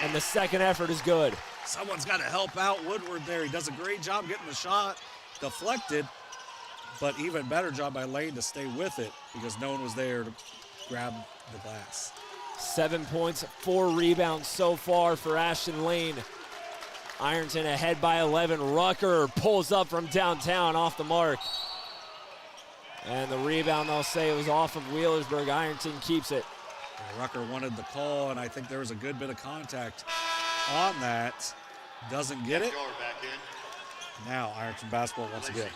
And the second effort is good. Someone's got to help out Woodward there. He does a great job getting the shot deflected, but even better job by Lane to stay with it because no one was there to grab the glass. 7 points, 4 rebounds so far for Ashton Lane. Ironton ahead by 11. Rucker pulls up from downtown off the mark. And the rebound, they'll say it was off of Wheelersburg. Ironton keeps it. Yeah, Rucker wanted the call, and I think there was a good bit of contact on that. Doesn't get it. Now Ironton basketball once again.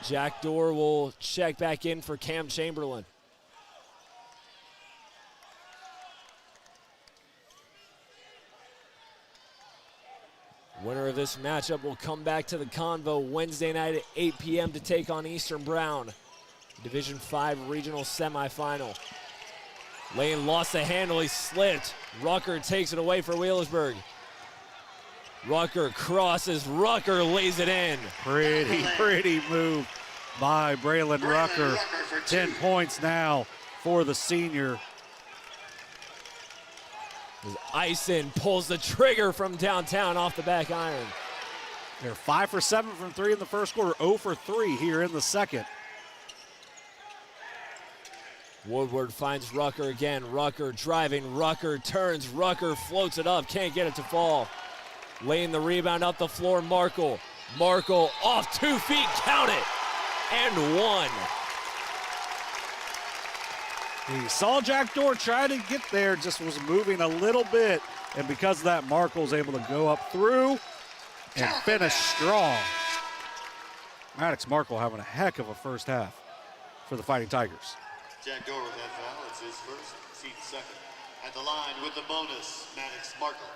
Jack Dorr will check back in for Cam Chamberlain. Winner of this matchup will come back to the Convo Wednesday night at 8 p.m. to take on Eastern Brown. Division 5 regional semifinal. Lane lost the handle, he slipped. Rucker takes it away for Wheelersburg. Rucker crosses, Rucker lays it in. Pretty move by Braylon Rucker. 10 points now for the senior. Ison pulls the trigger from downtown off the back iron. They're 5 for 7 from 3 in the first quarter, 0 for 3 here in the second. Woodward finds Rucker again. Rucker driving, Rucker turns, Rucker floats it up, can't get it to fall. Laying the rebound up the floor, Markle. Markle off 2 feet, count it, and 1. He saw Jack Dorr try to get there, just was moving a little bit, and because of that, Markle's able to go up through and finish strong. Maddox Markle having a heck of a first half for the Fighting Tigers. Jack Dorr with that foul. It's his first, seat second. At the line with the bonus, Maddox Markle.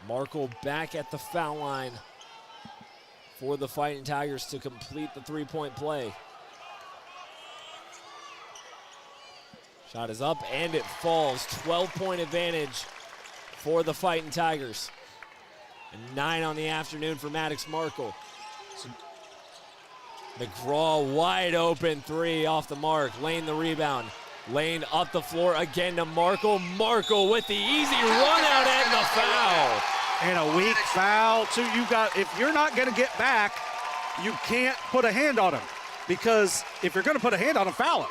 Markle back at the foul line for the Fighting Tigers to complete the 3-point play. Shot is up and it falls. 12-point advantage for the Fighting Tigers. And 9 on the afternoon for Maddox Markle. McGraw wide open 3 off the mark. Lane the rebound. Lane up the floor again to Markle. Markle with the easy run out and the foul. And a weak foul too. If you're not gonna get back, you can't put a hand on him. Because if you're gonna put a hand on him, foul him.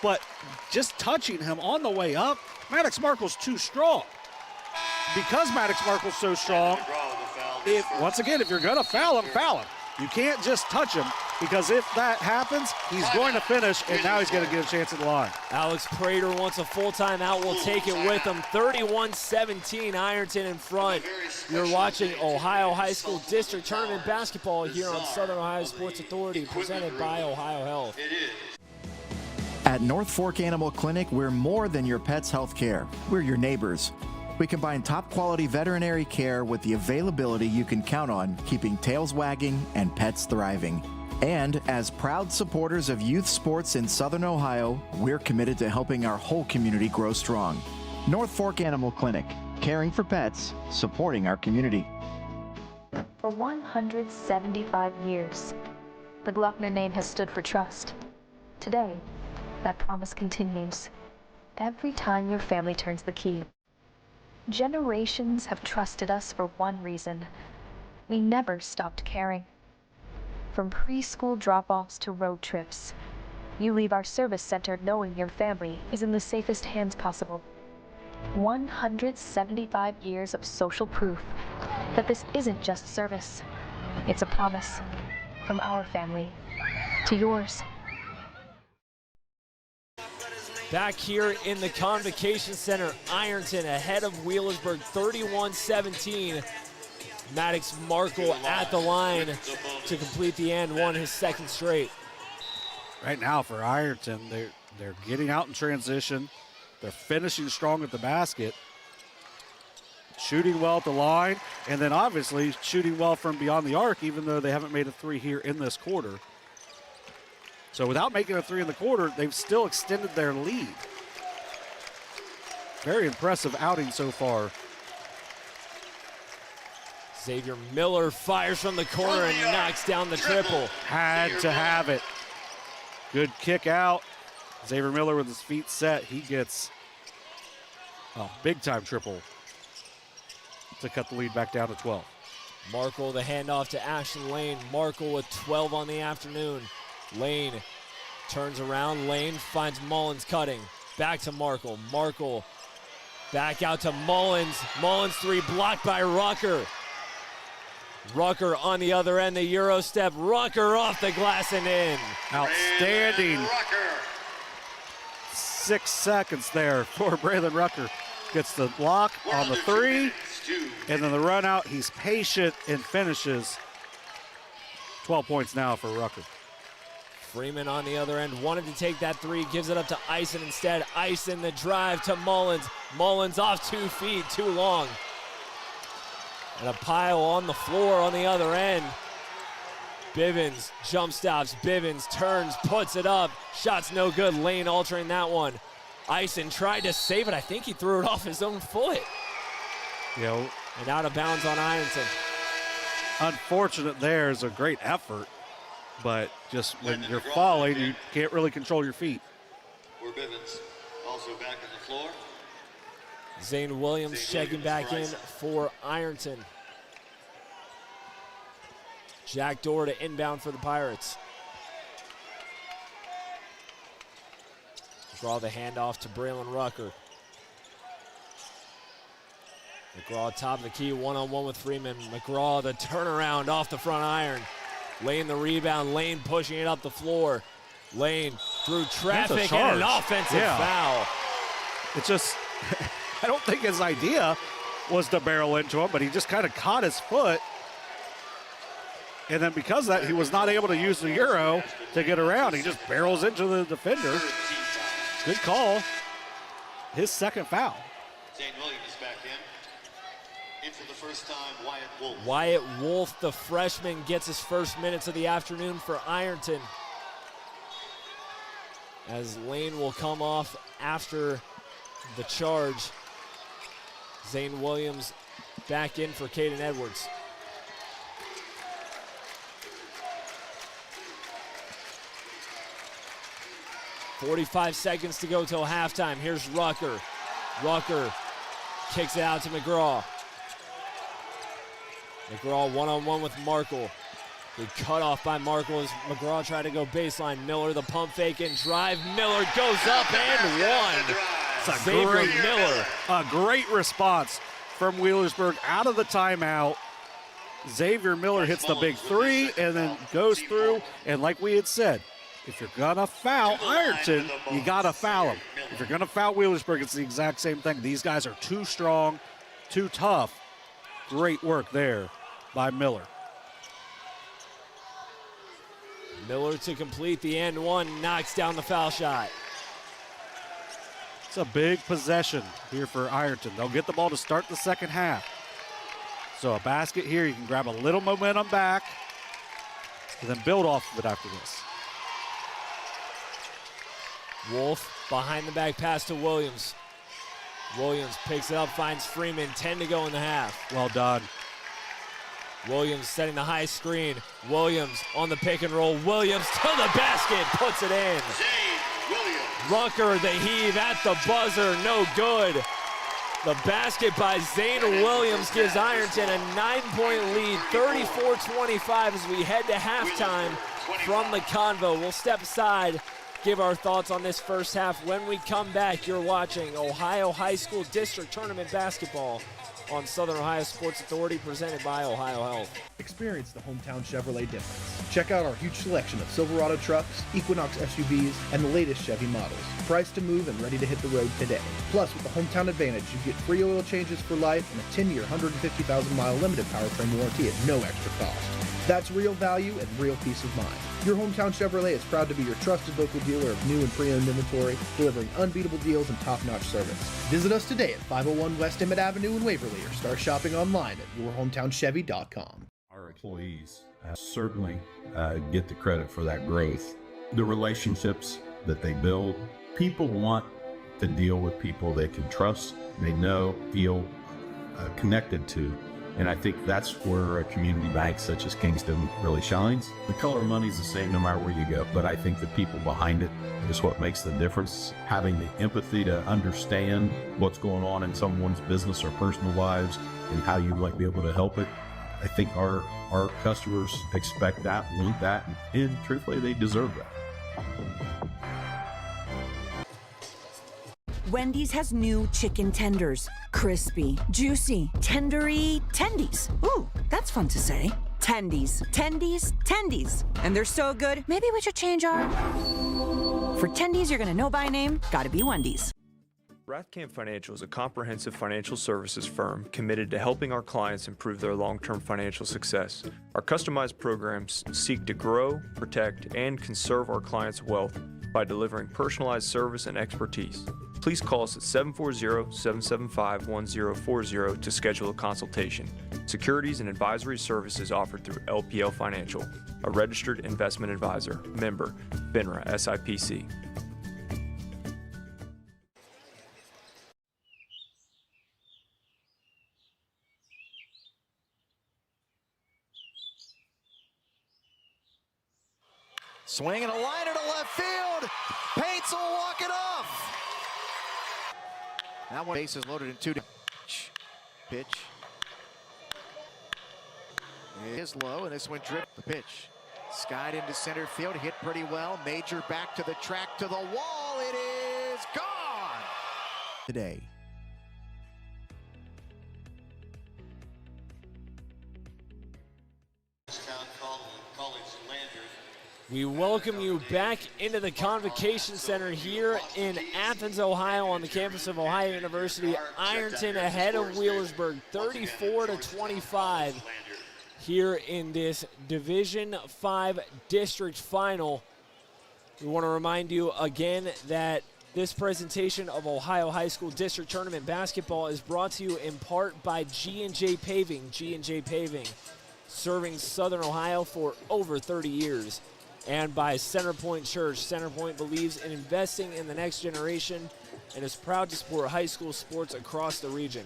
But just touching him on the way up, Maddox Markle's too strong. Because Maddox Markle's so strong, if you're gonna foul him, foul him. You can't just touch him, because if that happens, he's going to finish, and now he's going to get a chance at the line. Alex Prater wants a full timeout. We'll take it with him. 31-17, Ironton in front. You're watching Ohio High School District Tournament basketball here on Southern Ohio Sports Authority, presented by Ohio Health. At North Fork Animal Clinic, we're more than your pet's health care. We're your neighbors. We combine top quality veterinary care with the availability you can count on, keeping tails wagging and pets thriving. And as proud supporters of youth sports in Southern Ohio, we're committed to helping our whole community grow strong. North Fork Animal Clinic, caring for pets, supporting our community. For 175 years, the Glockner name has stood for trust. Today, that promise continues. Every time your family turns the key. Generations have trusted us for one reason. We never stopped caring. From preschool drop-offs to road trips, you leave our service center knowing your family is in the safest hands possible. 175 years of social proof that this isn't just service. It's a promise from our family to yours. Back here in the Convocation Center, Ironton ahead of Wheelersburg 31-17. Maddox Markle at the line to complete the end, won his second straight. Right now for Ironton, they're getting out in transition. They're finishing strong at the basket, shooting well at the line, and then obviously shooting well from beyond the arc, even though they haven't made a three here in this quarter. So without making a three in the quarter, they've still extended their lead. Very impressive outing so far. Xavier Miller fires from the corner and knocks down the triple. Had to have it. Good kick out. Xavier Miller with his feet set. He gets a big-time triple to cut the lead back down to 12. Markle the handoff to Ashton Lane. Markle with 12 on the afternoon. Lane turns around. Lane finds Mullins cutting. Back to Markle. Markle back out to Mullins. Mullins three blocked by Rucker. Rucker on the other end, the Euro step. Rucker off the glass and in. Outstanding. 6 seconds there for Braylon Rucker. Gets the block on the three, and then the run out. He's patient and finishes. 12 points now for Rucker. Freeman on the other end wanted to take that three, gives it up to Ison instead. Ison the drive to Mullins. Mullins off 2 feet, too long. And a pile on the floor on the other end. Bivens jump stops. Bivens turns, puts it up. Shot's no good. Lane altering that one. Ison tried to save it. I think he threw it off his own foot. And out of bounds on Ironton. Unfortunate there is a great effort, but just when you're falling, you can't really control your feet. For Bivens, also back on the floor. Zane Williams checking back in for Ironton. Jack Dorr to inbound for the Pirates. McGraw the handoff to Braylon Rucker. McGraw top of the key, one-on-one with Freeman. McGraw the turnaround off the front iron. Lane the rebound, Lane pushing it up the floor. Lane through traffic and an offensive foul. It's just, I don't think his idea was to barrel into him, but he just kind of caught his foot. And then because of that, he was not able to use the Euro to get around. He just barrels into the defender. Good call. His second foul. Zane Williams back in. In for the first time, Wyatt Wolf. Wyatt Wolf, the freshman, gets his first minutes of the afternoon for Ironton. As Lane will come off after the charge. Zane Williams back in for Caden Edwards. .45 seconds to go till halftime. Here's Rucker. Rucker kicks it out to McGraw. McGraw one-on-one with Markle. Good cut off by Markle as McGraw tried to go baseline. Miller the pump fake and drive. Miller goes up and one. A great response from Wheelersburg out of the timeout. Xavier Miller hits the big three and then goes through. And like we had said, if you're going to foul Ironton, you got to foul him. If you're going to foul Wheelersburg, it's the exact same thing. These guys are too strong, too tough. Great work there by Miller. Miller to complete the and one, knocks down the foul shot. It's a big possession here for Ironton. They'll get the ball to start the second half. So a basket here, you can grab a little momentum back and then build off of it after this. Wolf behind the back pass to Williams. Williams picks it up, finds Freeman, 10 to go in the half. Well done. Williams setting the high screen. Williams on the pick and roll. Williams to the basket, puts it in. Rucker, the heave at the buzzer, no good. The basket by Zane Williams gives Ironton a 9-point lead, 34-25 as we head to halftime from the Convo. We'll step aside, give our thoughts on this first half. When we come back, you're watching Ohio High School District Tournament Basketball on Southern Ohio Sports Authority, presented by Ohio Health. Experience the hometown Chevrolet difference. Check out our huge selection of Silverado trucks, Equinox SUVs, and the latest Chevy models. Priced to move and ready to hit the road today. Plus, with the hometown advantage, you get free oil changes for life and a 10-year, 150,000-mile limited powertrain warranty at no extra cost. That's real value and real peace of mind. Your hometown Chevrolet is proud to be your trusted local dealer of new and pre-owned inventory, delivering unbeatable deals and top-notch service. Visit us today at 501 West Emmett Avenue in Waverly, or start shopping online at yourhometownchevy.com. Our employees certainly get the credit for that growth. The relationships that they build, people want to deal with people they can trust, they know, feel connected to. And I think that's where a community bank such as Kingston really shines. The color of money is the same no matter where you go, but I think the people behind it is what makes the difference. Having the empathy to understand what's going on in someone's business or personal lives and how you might be able to help it. I think our customers expect that, want that, and truthfully, they deserve that. Wendy's has new chicken tenders. Crispy, juicy, tendery tendies. Ooh, that's fun to say. Tendies, tendies, tendies. And they're so good, maybe we should change our... For tendies you're gonna know by name, gotta be Wendy's. Rathkamp Financial is a comprehensive financial services firm committed to helping our clients improve their long-term financial success. Our customized programs seek to grow, protect, and conserve our clients' wealth by delivering personalized service and expertise. Please call us at 740-775-1040 to schedule a consultation. Securities and advisory services offered through LPL Financial, a registered investment advisor, member, FINRA SIPC. Swinging a line to left field. Pates will walk it off. That one base is loaded in 2. Pitch. It is low, and this one dripped the pitch. Skied into center field, hit pretty well. Major back to the track, to the wall. It is gone. Today. We welcome you back into the Convocation Center here in Athens, Ohio, on the campus of Ohio University. Ironton ahead of Wheelersburg, 34-25 here in this Division V District Final. We want to remind you again that this presentation of Ohio High School District Tournament Basketball is brought to you in part by G&J Paving. G&J Paving, serving Southern Ohio for over 30 years. And by Centerpoint Church. Centerpoint believes in investing in the next generation and is proud to support high school sports across the region.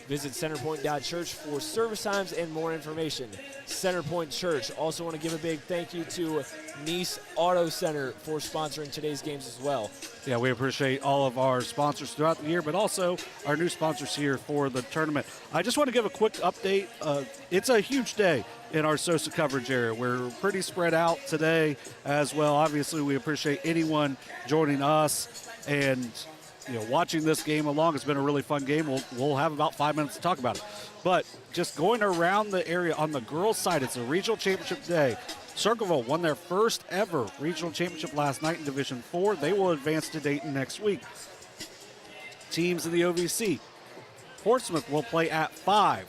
Visit centerpoint.church for service times and more information. Centerpoint Church. Also want to give a big thank you to Nice Auto Center for sponsoring today's games as well. Yeah, we appreciate all of our sponsors throughout the year, but also our new sponsors here for the tournament. I just want to give a quick update. It's a huge day in our SOSA coverage area. We're pretty spread out today as well. Obviously, we appreciate anyone joining us and watching this game along. It's been a really fun game. We'll have about 5 minutes to talk about it. But just going around the area on the girls' side, it's a regional championship day. Circleville won their first ever regional championship last night in Division IV. They will advance to Dayton next week. Teams in the OVC. Portsmouth will play at 5.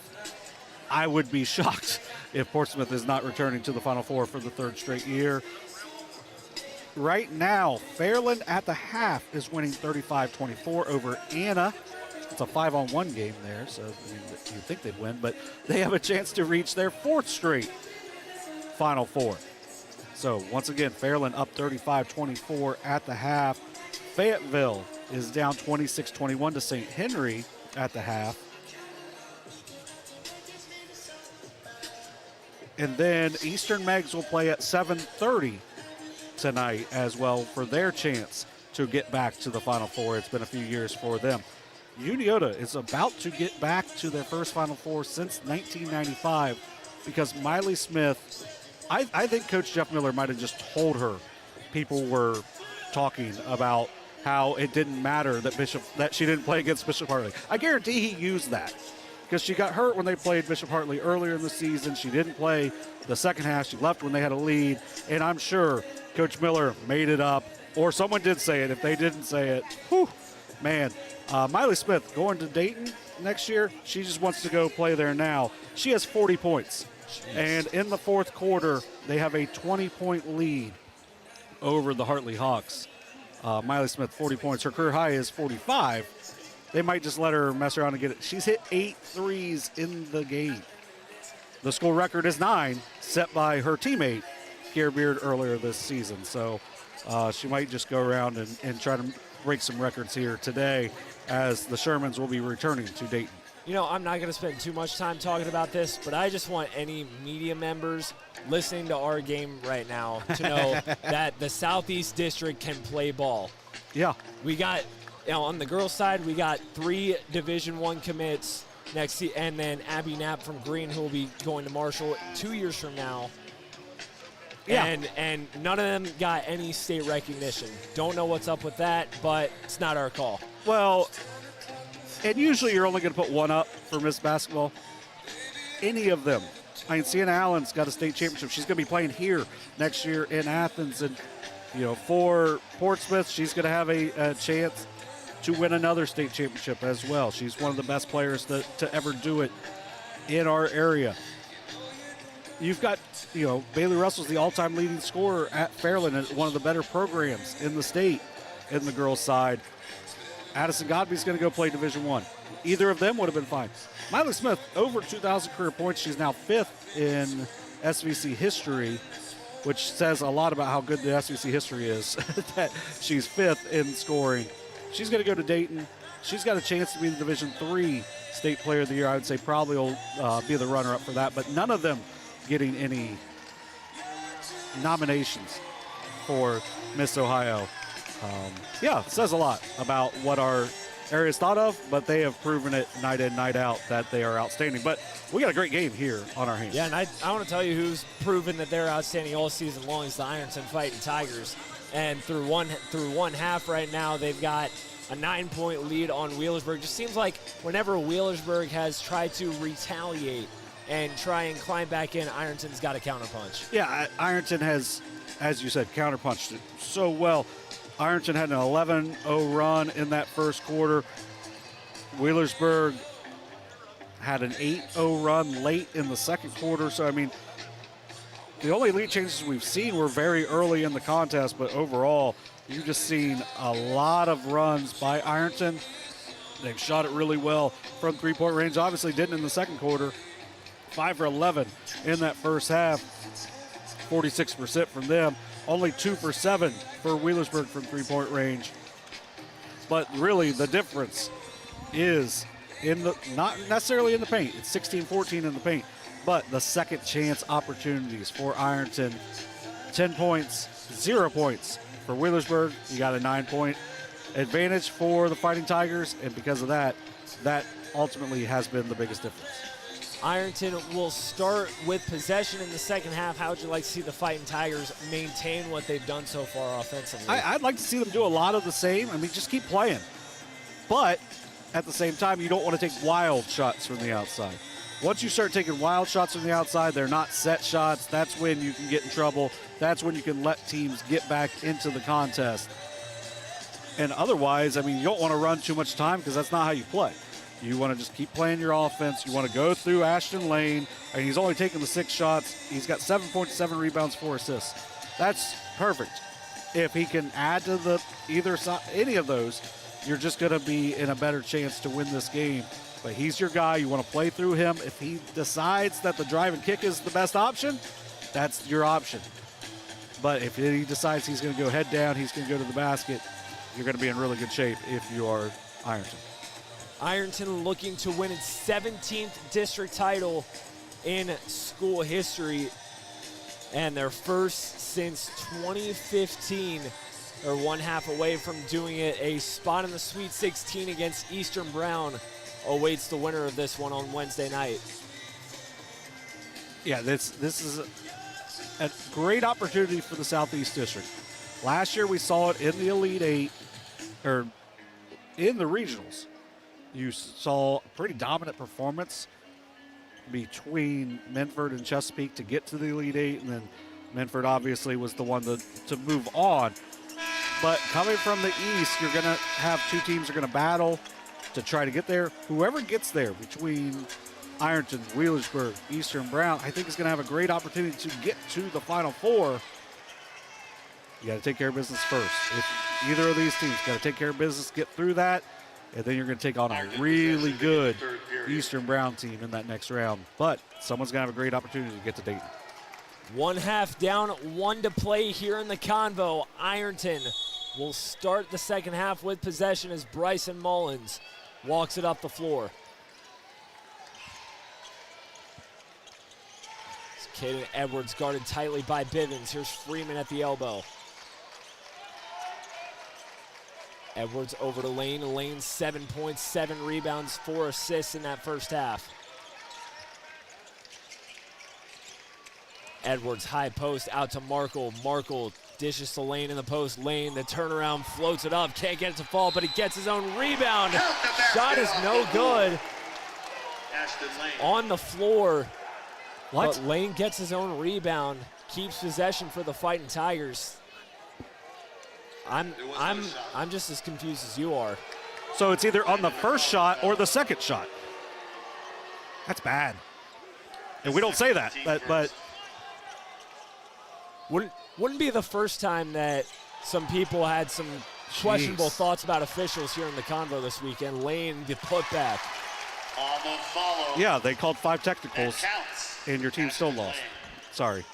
I would be shocked if Portsmouth is not returning to the Final Four for the 3rd straight year. right now, Fairland at the half is winning 35-24 over Anna. It's a 5-on-1 game there, so you'd think they'd win, but they have a chance to reach their 4th straight Final Four. So once again, Fairland up 35-24 at the half. Fayetteville is down 26-21 to St. Henry at the half. And then Eastern Megs will play at 7:30 tonight as well for their chance to get back to the Final Four. It's been a few years for them. Uniota is about to get back to their first Final Four since 1995 because Miley Smith, I think Coach Jeff Miller might have just told her people were talking about how it didn't matter that she didn't play against Bishop Hartley. I guarantee he used that because she got hurt when they played Bishop Hartley earlier in the season. She didn't play the second half. She left when they had a lead, and I'm sure Coach Miller made it up, or someone did say it. If they didn't say it, whew, man. Miley Smith going to Dayton next year. She just wants to go play there now. She has 40 points. Jeez. And in the 4th quarter, they have a 20-point lead over the Hartley Hawks. Miley Smith, 40 points. Her career high is 45. They might just let her mess around and get it. She's hit 8 threes in the game. The school record is 9, set by her teammate, Kier Beard, earlier this season. So she might just go around and try to break some records here today as the Shermans will be returning to Dayton. You know, I'm not going to spend too much time talking about this, but I just want any media members listening to our game right now to know that the Southeast District can play ball. Yeah. We got, on the girls' side, we got 3 Division I commits and then Abby Knapp from Green, who will be going to Marshall 2 years from now. Yeah. And none of them got any state recognition. Don't know what's up with that, but it's not our call. Well, and usually you're only going to put one up for Miss Basketball. Any of them. I mean, Sienna Allen's got a state championship. She's going to be playing here next year in Athens. And, for Portsmouth, she's going to have a chance to win another state championship as well. She's one of the best players to ever do it in our area. You've got, Bailey Russell's the all-time leading scorer at Fairland, and one of the better programs in the state in the girls' side. Addison Godby's going to go play Division I. Either of them would have been fine. Miley Smith, over 2,000 career points. She's now 5th in SVC history, which says a lot about how good the SVC history is, that she's 5th in scoring. She's going to go to Dayton. She's got a chance to be the Division III State Player of the Year. I would say probably will be the runner-up for that, but none of them getting any nominations for Miss Ohio. It says a lot about what our area is thought of, but they have proven it night in, night out that they are outstanding. But we got a great game here on our hands. Yeah, and I want to tell you who's proven that they're outstanding all season long is the Ironton Fighting Tigers. And through one half right now, they've got a 9-point lead on Wheelersburg. Just seems like whenever Wheelersburg has tried to retaliate and try and climb back in, Ironton's got a counterpunch. Yeah, Ironton has, as you said, counterpunched it so well. Ironton had an 11-0 run in that first quarter. Wheelersburg had an 8-0 run late in the second quarter. So, the only lead changes we've seen were very early in the contest, but overall, you've just seen a lot of runs by Ironton. They've shot it really well from three-point range. Obviously didn't in the second quarter. 5 for 11 in that first half. 46% from them. Only 2 for 7 for Wheelersburg from three-point range. But really, the difference is not necessarily in the paint. It's 16-14 in the paint. But the second chance opportunities for Ironton. 10 points, 0 points for Wheelersburg. You got a 9-point advantage for the Fighting Tigers. And because of that ultimately has been the biggest difference. Ironton will start with possession in the second half. How would you like to see the Fighting Tigers maintain what they've done so far offensively? I'd like to see them do a lot of the same. Just keep playing. But at the same time, you don't want to take wild shots from the outside. Once you start taking wild shots from the outside, they're not set shots. That's when you can get in trouble. That's when you can let teams get back into the contest. And otherwise, you don't want to run too much time because that's not how you play. You want to just keep playing your offense. You want to go through Ashton Lane. He's only taken the 6 shots. He's got 7 points, 7 rebounds, 4 assists. That's perfect. if he can add to the either side, any of those, you're just going to be in a better chance to win this game. But he's your guy. You want to play through him. If he decides that the drive and kick is the best option, that's your option. But if he decides he's going to go head down, he's going to go to the basket, you're going to be in really good shape if you are Ironton. Ironton looking to win its 17th district title in school history, and their first since 2015. They're one half away from doing it. A spot in the Sweet 16 against Eastern Brown awaits the winner of this one on Wednesday night. Yeah, this is a great opportunity for the Southeast District. Last year we saw it in the Elite Eight, or in the regionals. You saw a pretty dominant performance between Minford and Chesapeake to get to the Elite Eight, and then Minford obviously was the one to move on. But coming from the East, you're going to have two teams are going to battle to try to get there. Whoever gets there between Ironton, Wheelersburg, Eastern Brown, I think is going to have a great opportunity to get to the Final Four. You got to take care of business first. If either of these teams got to take care of business, get through that, and then you're going to take on a really good Eastern Brown team in that next round. But someone's going to have a great opportunity to get to Dayton. One half down, one to play here in the Convo. Ironton will start the second half with possession as Bryson Mullins walks it up the floor. Caden Edwards guarded tightly by Bivens. Here's Freeman at the elbow. Edwards over to Lane. Lane 7 points, 7 rebounds, 4 assists in that first half. Edwards high post out to Markle. Markle dishes to Lane in the post. Lane, the turnaround, floats it up. Can't get it to fall, but he gets his own rebound. Shot is no good. On the floor. What? But Lane gets his own rebound, keeps possession for the Fighting Tigers. I'm just as confused as you are. So it's either on the first shot or the second shot. That's bad. And we don't say that, but wouldn't be the first time that some people had some questionable thoughts about officials here in the Convo this weekend. Lane, the putback. Yeah, they called 5 technicals, and your team still lost. Sorry.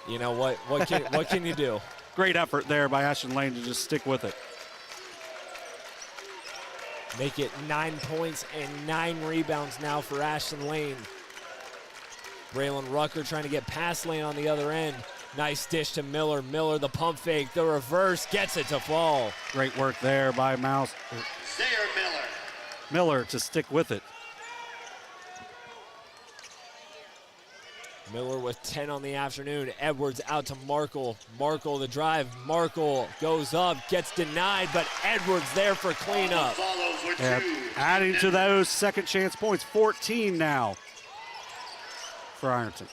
You know what? What can you do? Great effort there by Ashton Lane to just stick with it. Make it 9 points and 9 rebounds now for Ashton Lane. Braylon Rucker trying to get past Lane on the other end. Nice dish to Miller. Miller, the pump fake, the reverse, gets it to fall. Great work there by Mouse. Miller to stick with it. Miller with 10 on the afternoon. Edwards out to Markle. Markle the drive. Markle goes up, gets denied, but Edwards there for cleanup. And adding to those second chance points, 14 now for Ironton.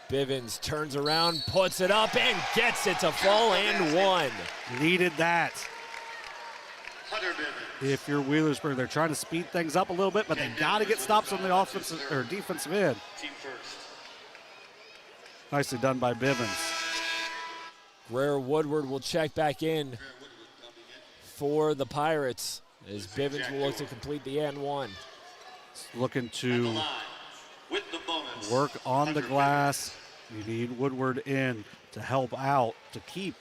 Bivens turns around, puts it up, and gets it to fall and one. Needed that. If you're Wheelersburg, they're trying to speed things up a little bit, but they got to get stops on the offensive or defensive end. Nicely done by Bivens. Rare Woodward will check back in for the Pirates as Bivens will look to complete the and one. Looking to work on the glass. You need Woodward in to help out to keep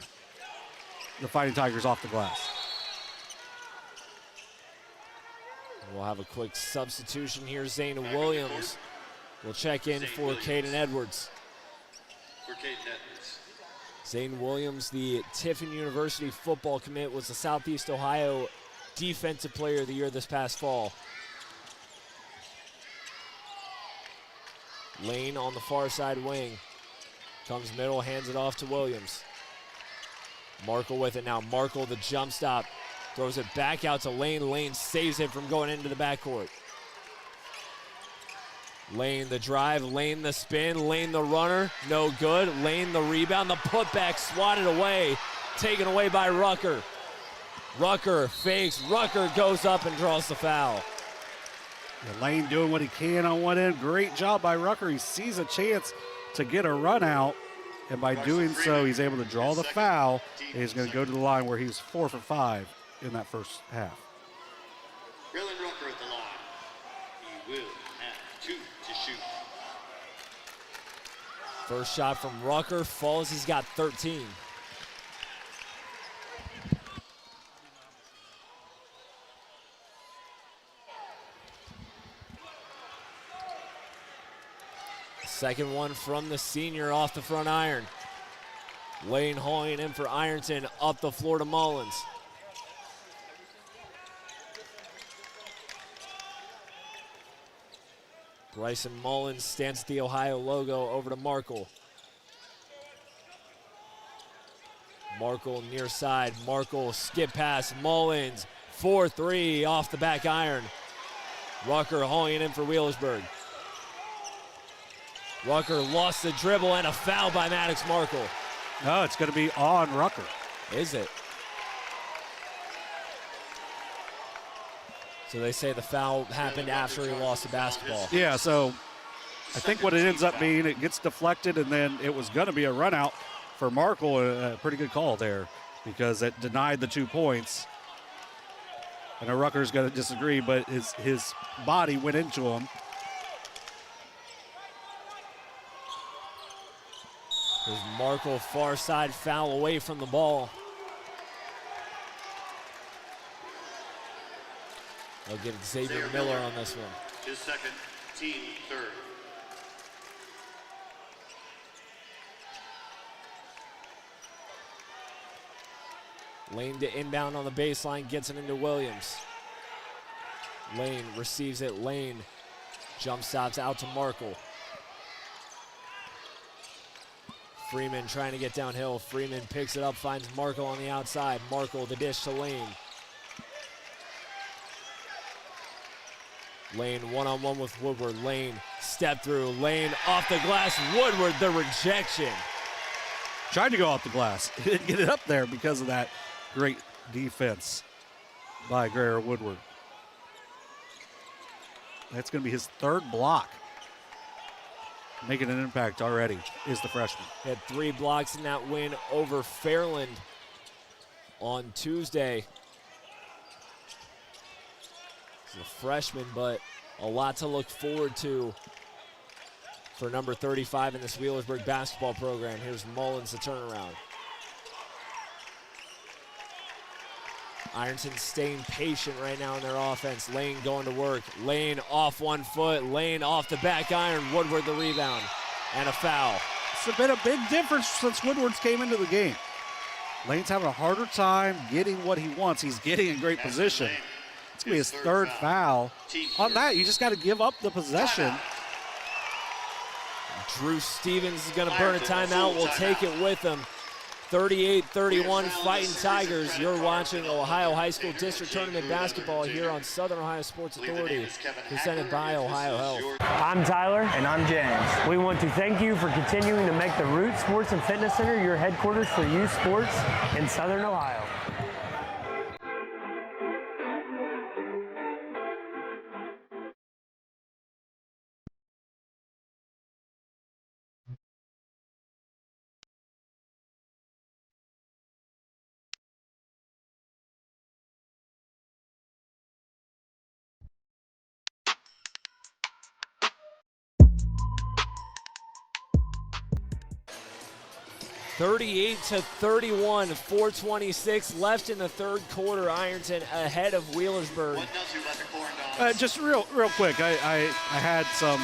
the Fighting Tigers off the glass. We'll have a quick substitution here. Zane Williams will check in for Caden Edwards. Zane Williams, the Tiffin University football commit, was the Southeast Ohio Defensive Player of the Year this past fall. Lane on the far side wing. Comes middle, hands it off to Williams. Markle with it now. Markle the jump stop. Throws it back out to Lane. Lane saves it from going into the backcourt. Lane the drive, Lane the spin, Lane the runner, no good. Lane the rebound, the putback swatted away, taken away by Rucker. Rucker fakes, Rucker goes up and draws the foul. Yeah, Lane doing what he can on one end. Great job by Rucker. He sees a chance to get a run out and by doing so, he's able to draw the foul, and he's going to go to the line where he's 4 for 5 in that first half. Braylon Rucker at the line. He will have 2 to shoot. First shot from Rucker falls. He's got 13. Second one from the senior off the front iron. Lane hauling in for Ironton, up the floor to Mullins. Bryson Mullins stands at the Ohio logo, over to Markle. Markle near side, Markle skip pass, Mullins, 4-3 off the back iron. Rucker hauling in for Wheelersburg. Rucker lost the dribble and a foul by Maddox Markle. No, it's going to be on Rucker. Is it? So they say the foul happened after he lost the basketball. Yeah, so I think what it ends up being, it gets deflected, and then it was going to be a run out for Markle. A pretty good call there because it denied the 2 points. I know Rucker's going to disagree, but his body went into him. There's Markle far side foul away from the ball. They'll get Xavier Miller on this one. His second, team third. Lane to inbound on the baseline, gets it into Williams. Lane receives it, Lane jump stops out to Markle. Freeman trying to get downhill. Freeman picks it up, finds Markle on the outside. Markle the dish to Lane. Lane one-on-one with Woodward. Lane step through. Lane off the glass. Woodward the rejection. Tried to go off the glass. He didn't get it up there because of that great defense by Greer Woodward. That's going to be his 3rd block. Making an impact already is the freshman. He had 3 blocks in that win over Fairland on Tuesday. He's a freshman, but a lot to look forward to for number 35 in this Wheelersburg basketball program. Here's Mullins to turnaround. Ironton staying patient right now in their offense. Lane going to work. Lane off 1 foot. Lane off the back iron. Woodward the rebound. And a foul. It's been a big difference since Woodward's came into the game. Lane's having a harder time getting what he wants. He's getting in great position. It's going to be his 3rd foul. On that, you just got to give up the possession. Drew Stevens is going to burn a timeout. We'll take it with him. 38-31 Fighting Tigers. You're watching Ohio High School District Tournament basketball here on Southern Ohio Sports Authority, presented by Ohio Health. I'm Tyler. And I'm James. We want to thank you for continuing to make the Root Sports and Fitness Center your headquarters for youth sports in Southern Ohio. (38-31), 4:26 left in the 3rd quarter. Ironton ahead of Wheelersburg. Just real quick, I had some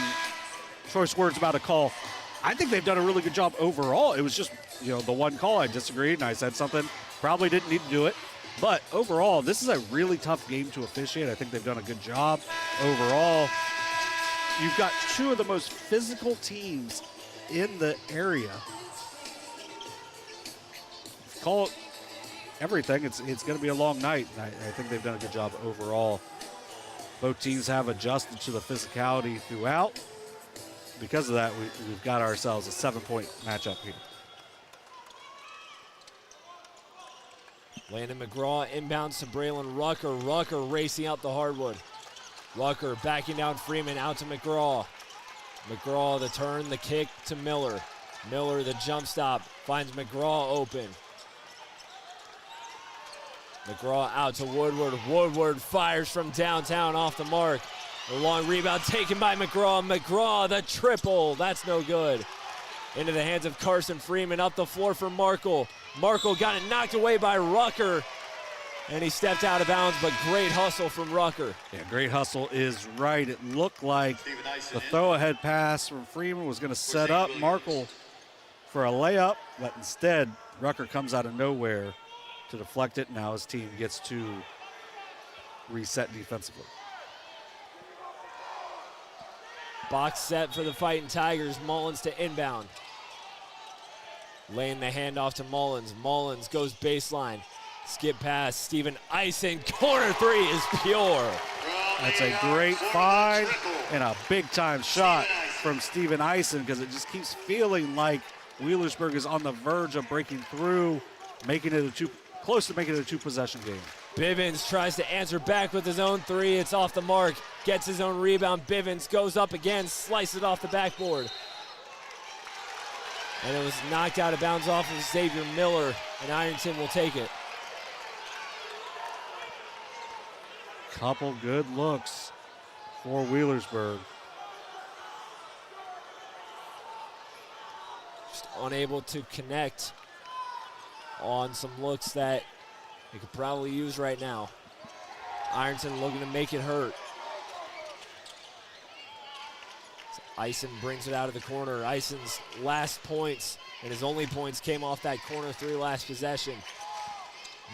choice words about a call. I think they've done a really good job overall. It was just, the one call I disagreed and I said something. Probably didn't need to do it. But overall, this is a really tough game to officiate. I think they've done a good job overall. You've got 2 of the most physical teams in the area. Call it everything. It's going to be a long night. I think they've done a good job overall. Both teams have adjusted to the physicality throughout. Because of that, we've got ourselves a 7-point matchup here. Landon McGraw inbounds to Braylon Rucker. Rucker racing out the hardwood. Rucker backing down Freeman, out to McGraw. McGraw the turn, the kick to Miller. Miller, the jump stop, finds McGraw open. McGraw out to Woodward. Woodward fires from downtown off the mark. A long rebound taken by McGraw. McGraw, the triple. That's no good. Into the hands of Carson Freeman. Up the floor for Markle. Markle got it knocked away by Rucker. And he stepped out of bounds, but great hustle from Rucker. Yeah, great hustle is right. It looked like the throw-ahead pass from Freeman was going to set up Markle for a layup, but instead, Rucker comes out of nowhere to deflect it. Now his team gets to reset defensively. Box set for the Fighting Tigers. Mullins to inbound. Laying the handoff to Mullins. Mullins goes baseline. Skip pass. Steven Eisen. Corner three is pure. That's a great find and a big-time shot from Steven Eisen, because it just keeps feeling like Wheelersburg is on the verge of breaking through, making it close to making it a two-possession game. Bivens tries to answer back with his own three. It's off the mark. Gets his own rebound. Bivens goes up again, slices it off the backboard. And it was knocked out of bounds off of Xavier Miller, and Ironton will take it. Couple good looks for Wheelersburg. Just unable to connect on some looks that they could probably use right now. Ironton looking to make it hurt. Eisen brings it out of the corner. Eisen's last points and his only points came off that corner three last possession.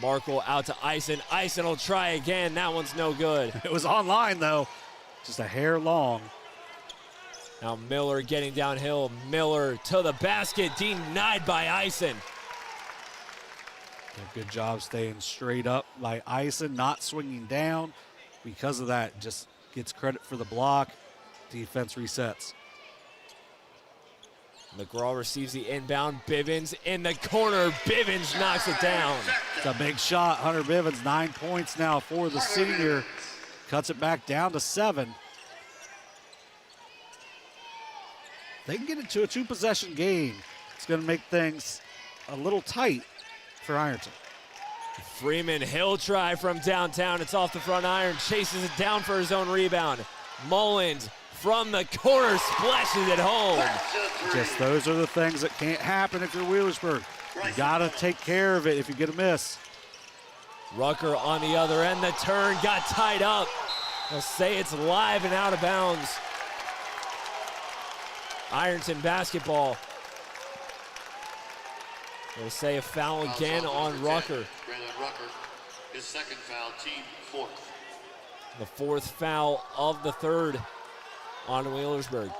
Markle out to Eisen. Eisen will try again. That one's no good. It was online, though. Just a hair long. Now Miller getting downhill. Miller to the basket. Denied by Eisen. Good job staying straight up by Eisen, not swinging down. Because of that, just gets credit for the block. Defense resets. McGraw receives the inbound. Bivens in the corner. Bivens knocks it down. It's a big shot. Hunter Bivens, 9 points now for the senior. Cuts it back down to 7. They can get it to a two-possession game. It's going to make things a little tight for Ironton. Freeman, he'll try from downtown. It's off the front iron. Chases it down for his own rebound. Mullins from the corner splashes it home. Just those are the things that can't happen if you're Wheelersburg. You got to take care of it if you get a miss. Rucker on the other end. The turn got tied up. They'll say it's live and out of bounds. Ironton basketball. They'll say a foul again on Rucker. Braylon Rucker, his second foul, team fourth. The fourth foul of the third on Wheelersburg.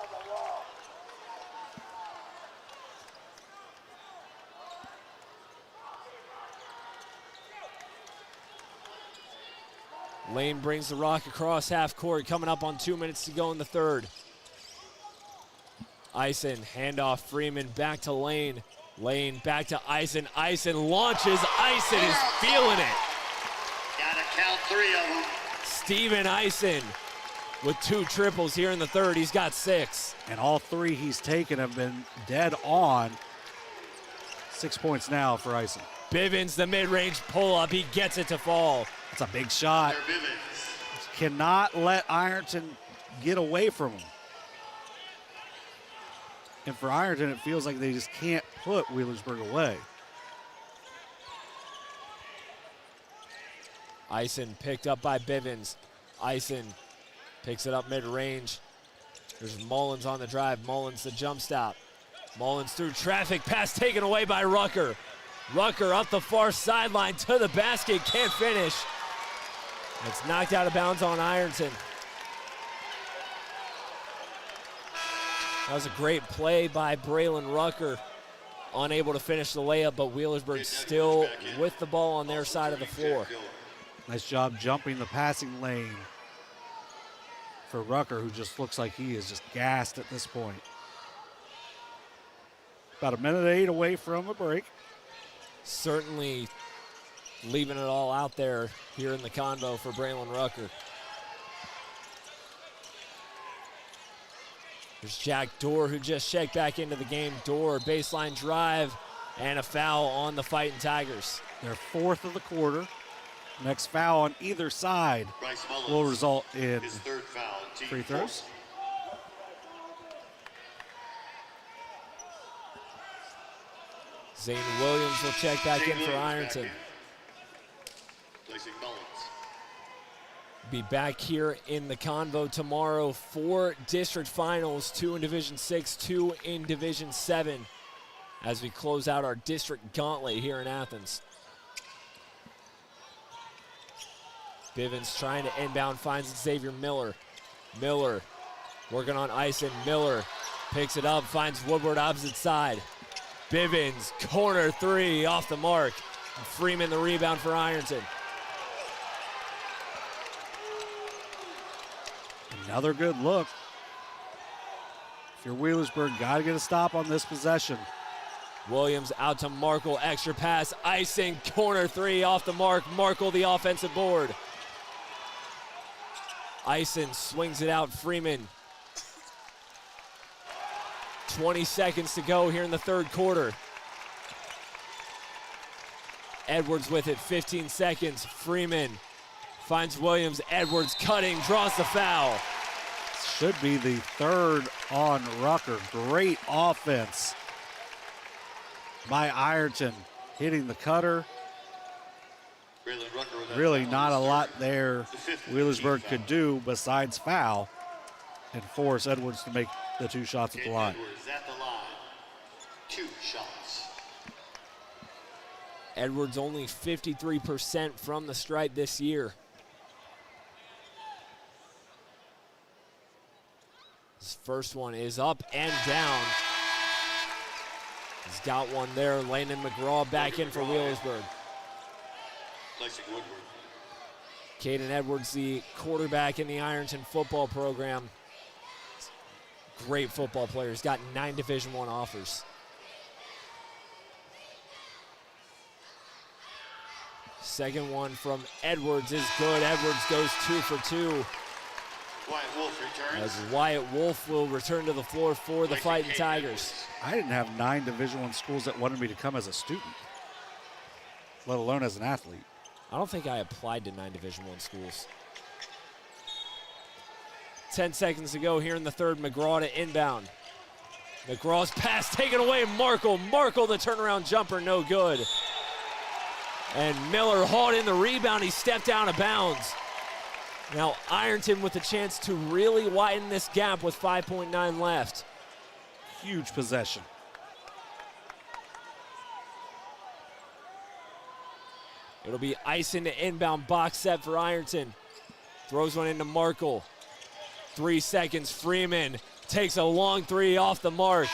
Lane brings the rock across half court, coming up on 2 minutes to go in the third. Eisen, handoff, Freeman back to Lane. Lane back to Eisen. Eisen launches. Eisen is feeling it. Gotta count 3 of them. Steven Eisen with 2 triples here in the third. He's got 6. And all 3 he's taken have been dead on. 6 points now for Eisen. Bivens, the mid-range pull-up. He gets it to fall. It's a big shot. Cannot let Ironton get away from him. And for Ironton, it feels like they just can't put Wheelersburg away. Eisen picked up by Bivens. Eisen picks it up mid-range. There's Mullins on the drive. Mullins the jump stop. Mullins through traffic. Pass taken away by Rucker. Rucker up the far sideline to the basket. Can't finish. It's knocked out of bounds on Ironton. That was a great play by Braylon Rucker. Unable to finish the layup, but Wheelersburg still with the ball on their side of the floor. Nice job jumping the passing lane for Rucker, who just looks like he is just gassed at this point. About 1:08 away from a break. Certainly leaving it all out there here in the convo for Braylon Rucker. There's Jack Dorr, who just checked back into the game. Dorr, baseline drive, and a foul on the Fighting Tigers. Their fourth of the quarter. Next foul on either side will result in free throws. Zane Williams will check back in for Ironton. Be back here in the Convo tomorrow. 4 district finals, 2 in Division 6, 2 in Division 7, as we close out our district gauntlet here in Athens. Bivens trying to inbound, finds Xavier Miller. Miller working on Ison. Miller picks it up, finds Woodward opposite side. Bivens, corner 3 off the mark. Freeman the rebound for Ironton. Another good look. If you're Wheelersburg, got to get a stop on this possession. Williams out to Markle, extra pass. Icing, corner 3 off the mark. Markle the offensive board. Ison swings it out. Freeman. 20 seconds to go here in the third quarter. Edwards with it, 15 seconds. Freeman finds Williams. Edwards cutting, draws the foul. Should be the third on Rucker. Great offense by Ironton, hitting the cutter. Really not a lot there Wheelersburg could do besides foul and force Edwards to make the 2 shots at the line. 2 shots. Edwards only 53% from the stripe this year. His first one is up and down. He's got one there. Landon McGraw back in for Wheelersburg. Caden Edwards, the quarterback in the Ironton football program. Great football player. He's got 9 Division I offers. Second one from Edwards is good. Edwards goes 2 for 2. Wyatt Wolf returns. As Wyatt Wolf will return to the floor for the Fighting Tigers. I didn't have 9 Division I schools that wanted me to come as a student, let alone as an athlete. I don't think I applied to 9 Division I schools. 10 seconds to go here in the third. McGraw to inbound. McGraw's pass taken away. Markle the turnaround jumper, no good. And Miller hauled in the rebound. He stepped out of bounds. Now Ironton with a chance to really widen this gap with 5.9 left. Huge possession. It'll be Ison to inbound, box set for Ironton. Throws one into Markle. 3 seconds, Freeman takes a long 3 off the mark.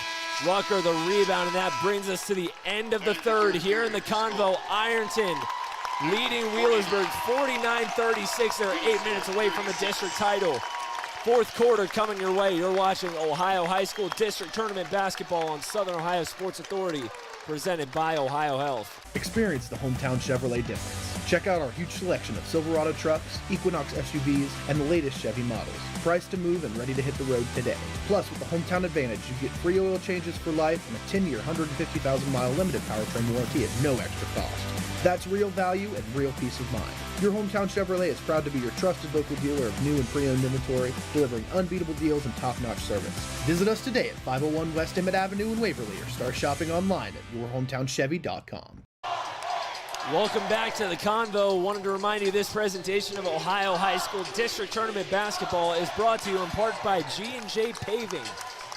Rucker the rebound, and that brings us to the end of the third here in the Convo. Ironton leading Wheelersburg 49-36. They're 8 minutes away from the district title. Fourth quarter coming your way. You're watching Ohio High School District Tournament Basketball on Southern Ohio Sports Authority, presented by Ohio Health. Experience the hometown Chevrolet difference. Check out our huge selection of Silverado trucks, Equinox SUVs, and the latest Chevy models. Priced to move and ready to hit the road today. Plus, with the Hometown Advantage, you get free oil changes for life and a 10-year, 150,000-mile limited powertrain warranty at no extra cost. That's real value and real peace of mind. Your Hometown Chevrolet is proud to be your trusted local dealer of new and pre-owned inventory, delivering unbeatable deals and top-notch service. Visit us today at 501 West Emmett Avenue in Waverly, or start shopping online at yourhometowncHevy.com. Welcome back to the Convo. Wanted to remind you this presentation of Ohio High School District Tournament Basketball is brought to you in part by G&J Paving.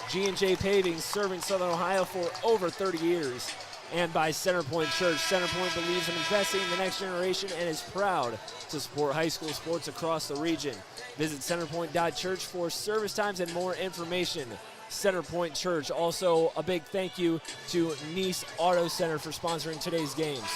G&J Paving, serving Southern Ohio for over 30 years. And by Centerpoint Church. Centerpoint believes in investing in the next generation and is proud to support high school sports across the region. Visit centerpoint.church for service times and more information. Centerpoint Church. Also, a big thank you to Nice Auto Center for sponsoring today's games.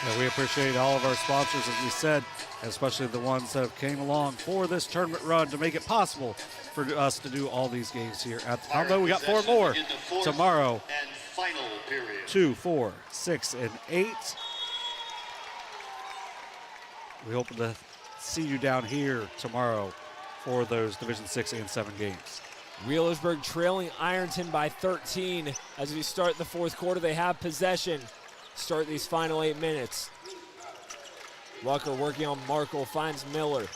Yeah, we appreciate all of our sponsors, as we said, especially the ones that have came along for this tournament run to make it possible for us to do all these games here at the Convo. We got 4 more tomorrow. And final period. 2, 4, 6, and 8. We hope to see you down here tomorrow for those Division 6 and 7 games. Wheelersburg trailing Ironton by 13 as we start the fourth quarter. They have possession. Start these final 8 minutes. Rucker working on Markle, finds Miller.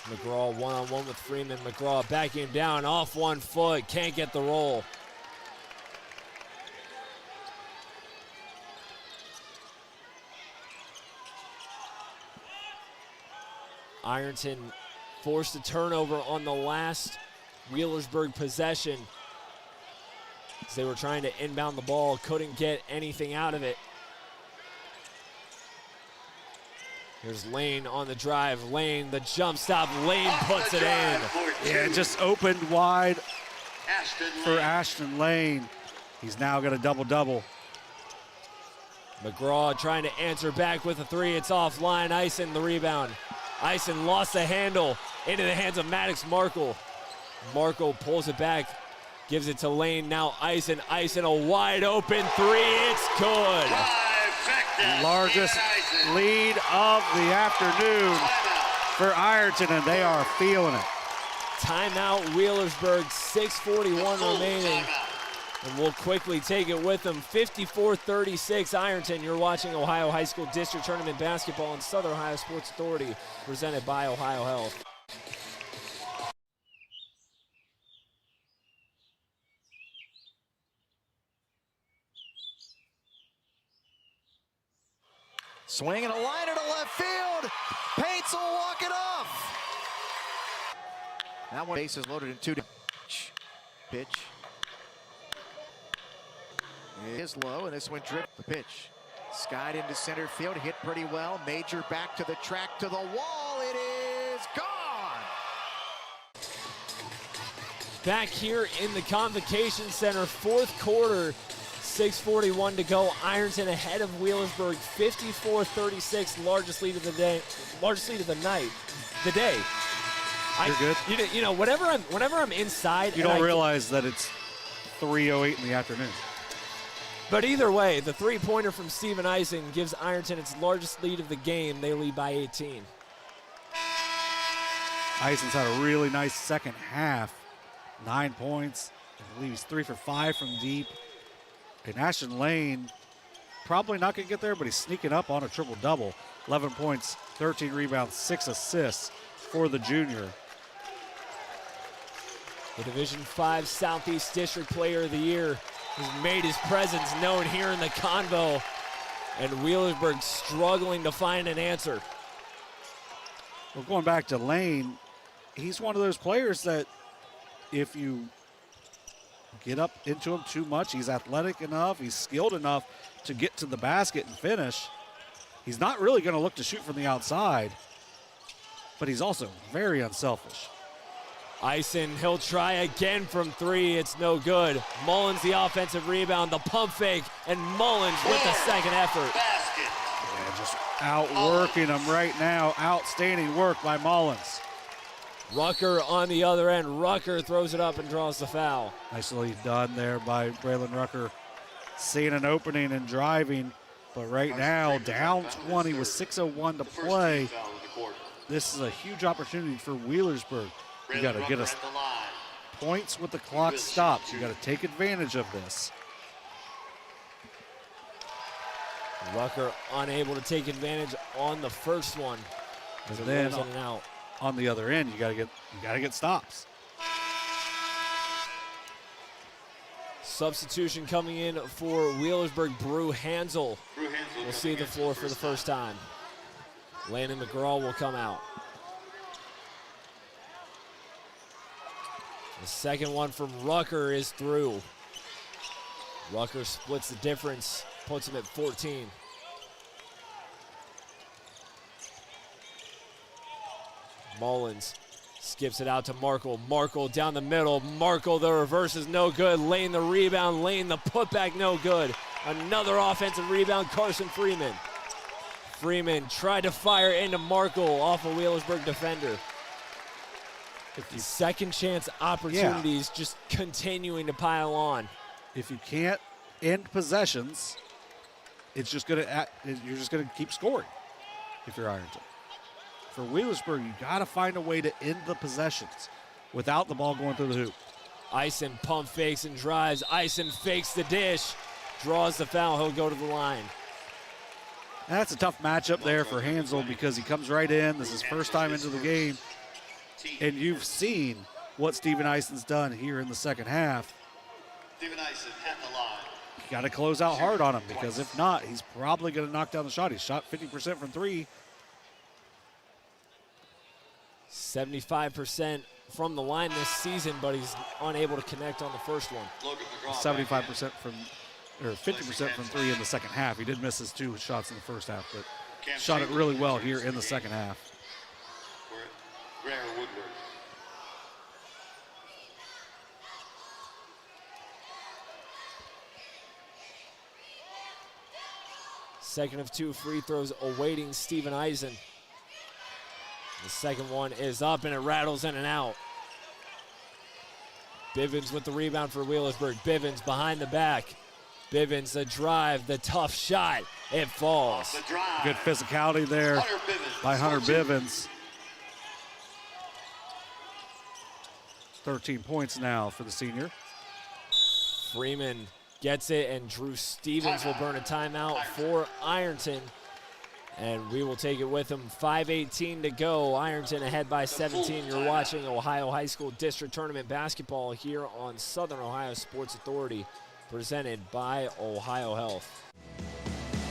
McGraw one-on-one with Freeman. McGraw backing him down, off 1 foot, can't get the roll. Ironton forced a turnover on the last Wheelersburg possession as they were trying to inbound the ball, couldn't get anything out of it. Here's Lane on the drive. Lane, the jump stop. Lane puts it in. Yeah, it just opened wide for Ashton Lane. He's now got a double-double. McGraw trying to answer back with a 3. It's offline. Ison the rebound. Ison lost the handle into the hands of Maddox Markle. Markle pulls it back, gives it to Lane. Now Ison. Ison a wide open 3. It's good. Largest lead of the afternoon for Ironton, and they are feeling it. Timeout Wheelersburg, 6:41 remaining. And we'll quickly take it with them. 54-36 Ironton. You're watching Ohio High School District Tournament Basketball on Southern Ohio Sports Authority, presented by Ohio Health. Swinging a line into left field. Paints will walk it off. That one base is loaded in 2. Pitch. It is low, and this one dripped the pitch. Skied into center field, hit pretty well. Major back to the track, to the wall. It is gone. Back here in the Convocation Center, fourth quarter, 6:41 to go. Ironton ahead of Wheelersburg, 54-36, largest lead of the day, largest lead of the night, the day. You're good. You know, whenever I'm inside, You don't realize that it's 3:08 in the afternoon. But either way, the three-pointer from Steven Ison gives Ironton its largest lead of the game. They lead by 18. Ison's had a really nice second half. 9 points. I believe he's 3 for 5 from deep. And Ashton Lane, probably not going to get there, but he's sneaking up on a triple-double. 11 points, 13 rebounds, 6 assists for the junior. The Division V Southeast District Player of the Year has made his presence known here in the Convo, and Wheelersburg struggling to find an answer. Well, going back to Lane, he's one of those players that if you get up into him too much, he's athletic enough, he's skilled enough to get to the basket and finish. He's not really going to look to shoot from the outside, but he's also very unselfish. Ison, he'll try again from 3. It's no good. Mullins the offensive rebound, the pump fake, and Mullins with the second effort. Yeah, just outworking him right now. Outstanding work by Mullins. Rucker on the other end. Rucker throws it up and draws the foul. Nicely done there by Braylon Rucker. Seeing an opening and driving, but right now down 20 with 6:01 to play. This is a huge opportunity for Wheelersburg. You got to get us points with the clock stopped. You got to take advantage of this. Rucker unable to take advantage on the first one. And then on the other end, you got to get stops. Substitution coming in for Wheelersburg. Brew Hansel will see the floor for the first time. Landon McGraw will come out. The second one from Rucker is through. Rucker splits the difference, puts him at 14. Mullins skips it out to Markle. Markle down the middle. Markle, the reverse is no good. Lane the rebound. Lane the putback, no good. Another offensive rebound, Carson Freeman. Freeman tried to fire into Markle off a Wheelersburg defender. Second chance opportunities just continuing to pile on. If you can't end possessions, you're just gonna keep scoring if you're Ironton. for Wheelersburg, you got to find a way to end the possessions without the ball going through the hoop. Ison pump fakes and drives. Ison fakes the dish, draws the foul. He'll go to the line. That's a tough matchup there for Hansel because he comes right in. This is his first time into the game. And you've seen what Steven Ison's done here in the second half. Steven Ison at the line. You got to close out hard on him because if not, he's probably going to knock down the shot. He's shot 50% from three. 75% from the line this season, but he's unable to connect on the first one. 75% from, or 50% from three in the second half. He did miss his 2 shots in the first half, but shot it really well here in the second half. Woodward. Second of 2 free throws awaiting Steven Ison. The second one is up and it rattles in and out. Bivens with the rebound for Wheelersburg. Bivens behind the back. Bivens, the drive, the tough shot. It falls. Good physicality there by Hunter Bivens. 13 points now for the senior. Freeman gets it, and Drew Stevens will burn a timeout for Ironton. And we will take it with him. 5:18 to go. Ironton ahead by 17. You're watching Ohio High School District Tournament basketball here on Southern Ohio Sports Authority, presented by Ohio Health.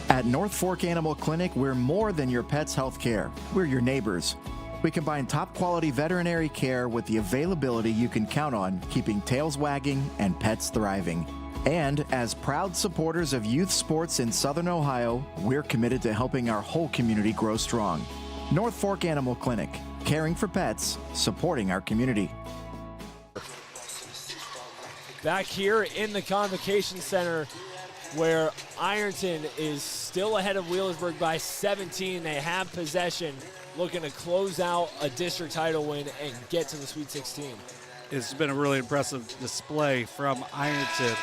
At North Fork Animal Clinic, we're more than your pet's health care. We're your neighbors. We combine top quality veterinary care with the availability you can count on, keeping tails wagging and pets thriving. And as proud supporters of youth sports in Southern Ohio, we're committed to helping our whole community grow strong. North Fork Animal Clinic, caring for pets, supporting our community. Back here in the Convocation Center, where Ironton is still ahead of Wheelersburg by 17. They have possession, looking to close out a district title win and get to the Sweet 16. It's been a really impressive display from Ironton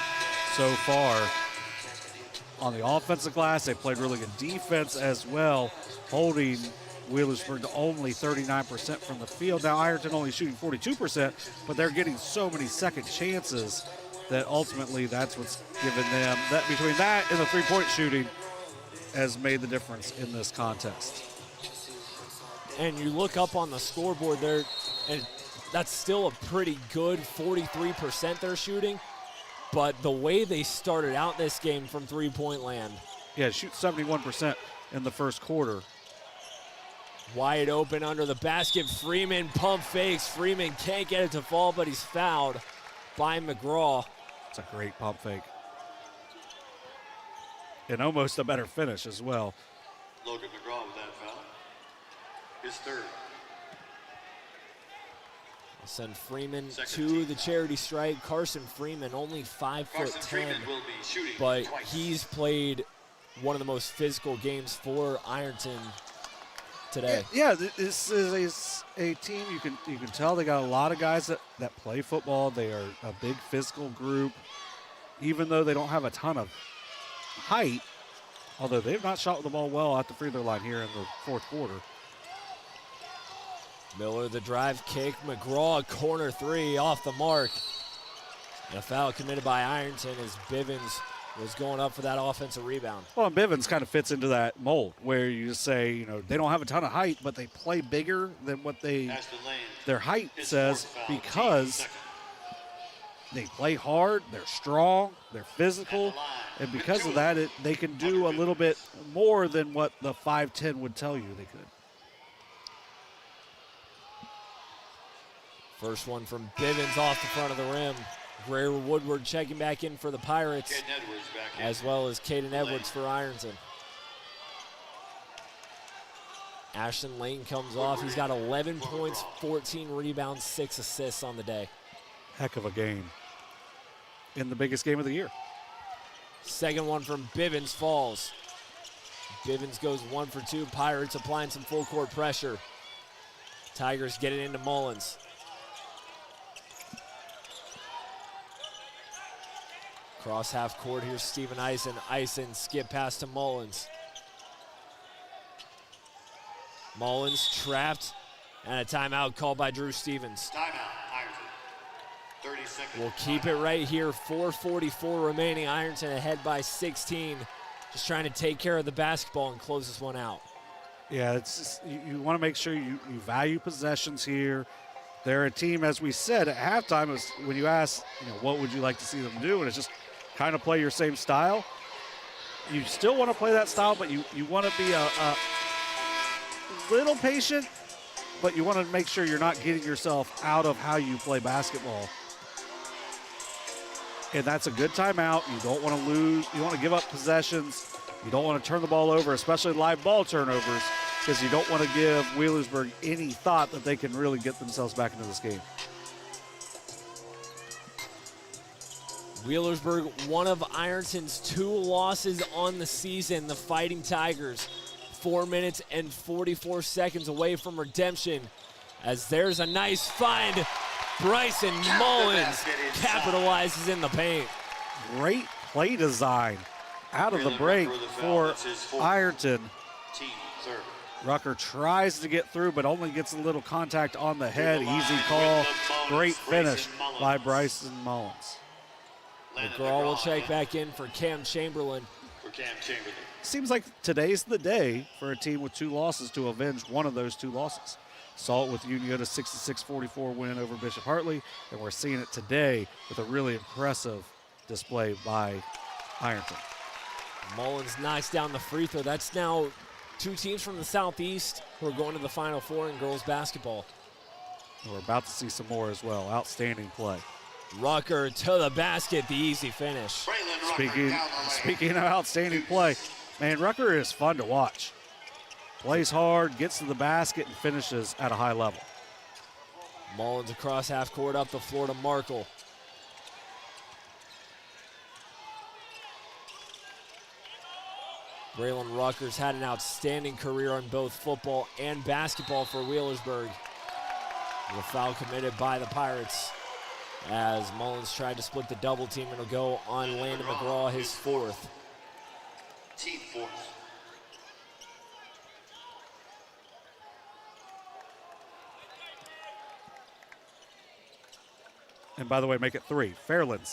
so far. On the offensive glass, they played really good defense as well, holding Wheelersburg to only 39% from the field. Now Ironton only shooting 42%, but they're getting so many second chances that ultimately that's what's given them, that between that and the three-point shooting has made the difference in this contest. And you look up on the scoreboard there, and that's still a pretty good 43% they're shooting. But the way they started out this game from three-point land. Yeah, shoot 71% in the first quarter. Wide open under the basket. Freeman pump fakes. Freeman can't get it to fall, but he's fouled by McGraw. It's a great pump fake. And almost a better finish as well. Logan McGraw with that foul. His third. I'll send Freeman to the charity stripe. Carson Freeman, only 5'10", but he's played one of the most physical games for Ironton today. Yeah, this is a team you can tell they got a lot of guys that play football. They are a big physical group, even though they don't have a ton of height, although they've not shot the ball well at the free throw line here in the fourth quarter. Miller, the drive kick. McGraw, corner three, off the mark. And a foul committed by Ironton as Bivens was going up for that offensive rebound. Well, and Bivens kind of fits into that mold where you just say, you know, they don't have a ton of height, but they play bigger than what their height says because they play hard, they're strong, they're physical, and because of that, they can do a little bit more than what the 5'10" would tell you they could. First one from Bivens off the front of the rim. Gray Woodward checking back in for the Pirates, as well as Caden Edwards for Ironton. Ashton Lane comes off. He's got 11 points, 14 rebounds, 6 assists on the day. Heck of a game in the biggest game of the year. Second one from Bivens falls. Bivens goes 1 for 2. Pirates applying some full court pressure. Tigers get it into Mullins. Cross half court, here's Steven Ison. Ison skip pass to Mullins. Mullins trapped, and a timeout called by Drew Stevens. Timeout, Ironton. 30 seconds. We'll keep it right here. 4:44 remaining. Ironton ahead by 16. Just trying to take care of the basketball and close this one out. Yeah, it's just, you want to make sure you value possessions here. They're a team, as we said at halftime, was when you ask, what would you like to see them do, and it's just kind of play your same style. You still want to play that style, but you want to be a little patient, but you want to make sure you're not getting yourself out of how you play basketball. And that's a good timeout. You don't want to lose. You don't want to give up possessions. You don't want to turn the ball over, especially live ball turnovers, because you don't want to give Wheelersburg any thought that they can really get themselves back into this game. Wheelersburg, one of Ironton's 2 losses on the season. The Fighting Tigers, 4 minutes and 44 seconds away from redemption, as there's a nice find. Bryson Mullins capitalizes in the paint. Great play design out of the break for Ironton. Rucker tries to get through, but only gets a little contact on the head. Easy call. Great finish by Bryson Mullins. McGraw will check back in for Cam Chamberlain. Seems like today's the day for a team with 2 losses to avenge one of those 2 losses. Saw it with Uniota's 66-44 win over Bishop Hartley, and we're seeing it today with a really impressive display by Ironton. Mullins knocks down the free throw. That's now 2 teams from the Southeast who are going to the Final Four in girls basketball. And we're about to see some more as well. Outstanding play. Rucker to the basket, the easy finish. Speaking of outstanding play, man, Rucker is fun to watch. Plays hard, gets to the basket, and finishes at a high level. Mullins across half court, up the floor to Markle. Braylon Rucker's had an outstanding career on both football and basketball for Wheelersburg. The foul committed by the Pirates as Mullins tried to split the double team. It'll go on Landon McGraw, his 4th. Team 4th. And by the way, make it 3. Fairland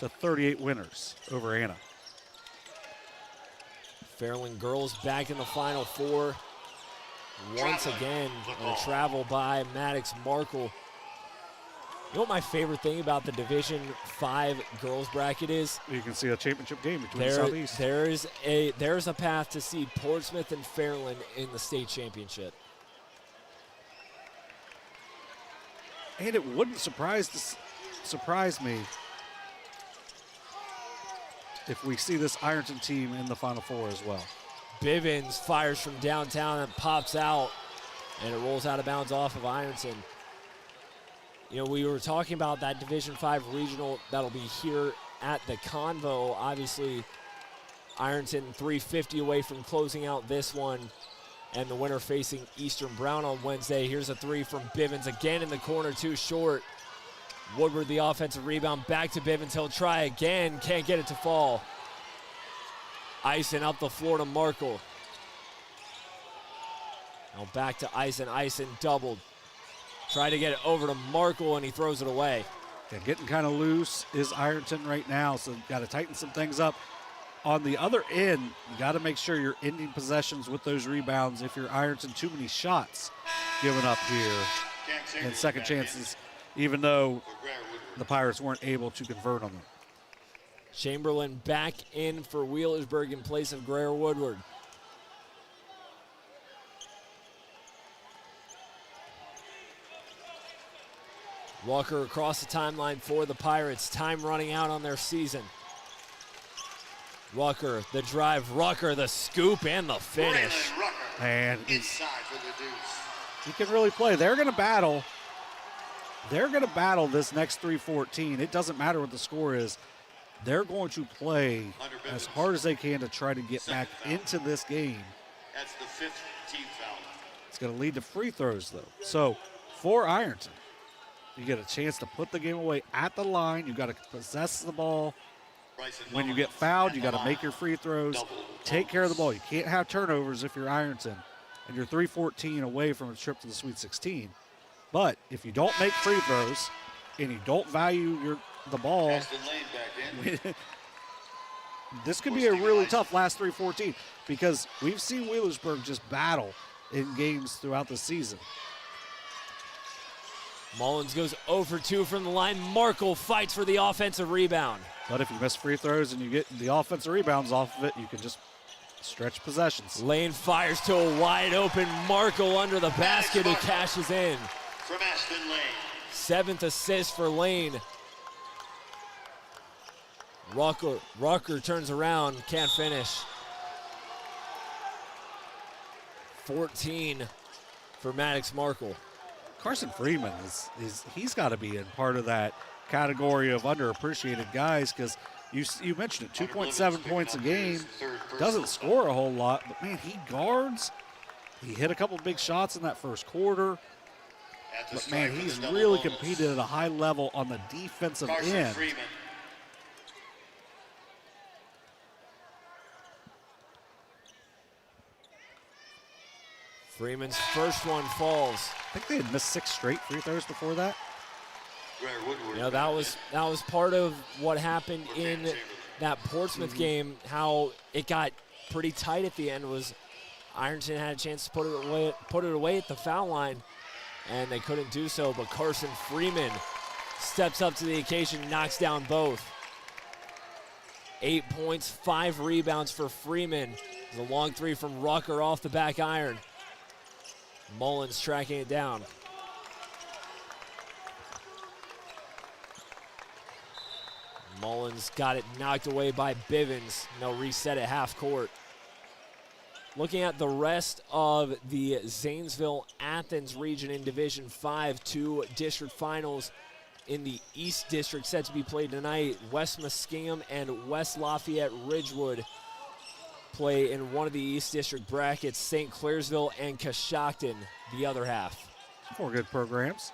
60-38 winners over Anna. Fairland girls back in the Final Four once again, and a travel by Maddox Markle. You know what my favorite thing about the Division 5 girls bracket is? You can see a championship game between the Southeast. There's a path to see Portsmouth and Fairland in the state championship. And it wouldn't surprise me if we see this Ironton team in the Final Four as well. Bivens fires from downtown and pops out, and it rolls out of bounds off of Ironton. We were talking about that Division 5 regional that'll be here at the Convo. Obviously, Ironton 350 away from closing out this one, and the winner facing Eastern Brown on Wednesday. Here's a 3 from Bivens, again in the corner, too short. Woodward, the offensive rebound, back to Bivens. He'll try again, can't get it to fall. Eisen up the floor to Markle. Now back to Eisen. Eisen doubled. Try to get it over to Markle, and he throws it away. Yeah, getting kind of loose is Ironton right now, so got to tighten some things up. On the other end, you got to make sure you're ending possessions with those rebounds. If you're Ironton, too many shots given up here and second chances, even though the Pirates weren't able to convert on them. Chamberlain back in for Wheelersburg in place of Greer Woodward. Walker across the timeline for the Pirates. Time running out on their season. Rucker, the drive. Rucker, the scoop, and the finish. And inside for the Deuce. He can really play. They're going to battle. They're going to battle this next 3-14. It doesn't matter what the score is. They're going to play as hard as they can to try to get back into this game. That's the 5th team foul. It's going to lead to free throws, though. So for Ironton, you get a chance to put the game away at the line. You got to possess the ball. When you get fouled, you got to make your free throws. Take care of the ball. You can't have turnovers if you're Ironton. and you're 3-14 away from a trip to the Sweet 16. But if you don't make free throws and you don't value the ball, this could be a really tough last 3-14 because we've seen Wheelersburg just battle in games throughout the season. Mullins goes 0 for 2 from the line. Markle fights for the offensive rebound. But if you miss free throws and you get the offensive rebounds off of it, you can just stretch possessions. Lane fires to a wide open Markle under the basket who cashes in. From Ashton Lane. 7th assist for Lane. Rucker turns around, can't finish. 14 for Maddox Markle. Carson Freeman he's got to be in part of that category of underappreciated guys because you mentioned it, 2.7 points a game, doesn't score a whole lot, but man, he guards. He hit a couple big shots in that first quarter, but man, he's really competed at a high level on the defensive end. Freeman's first one falls. I think they had missed 6 straight free throws before that. You know, that was part of what happened in that Portsmouth game, how it got pretty tight at the end. Was Ironton had a chance to put it away at the foul line, and they couldn't do so, but Carson Freeman steps up to the occasion, knocks down both. 8 points, 5 rebounds for Freeman. There's a long 3 from Rucker off the back iron. Mullins tracking it down. Mullins got it knocked away by Bivens. No reset at half court. Looking at the rest of the Zanesville-Athens region in Division 5, 2 district finals in the East District set to be played tonight. West Muskingum and West Lafayette Ridgewood play in one of the East District brackets. St. Clairsville and Coshocton, the other half. 4 good programs.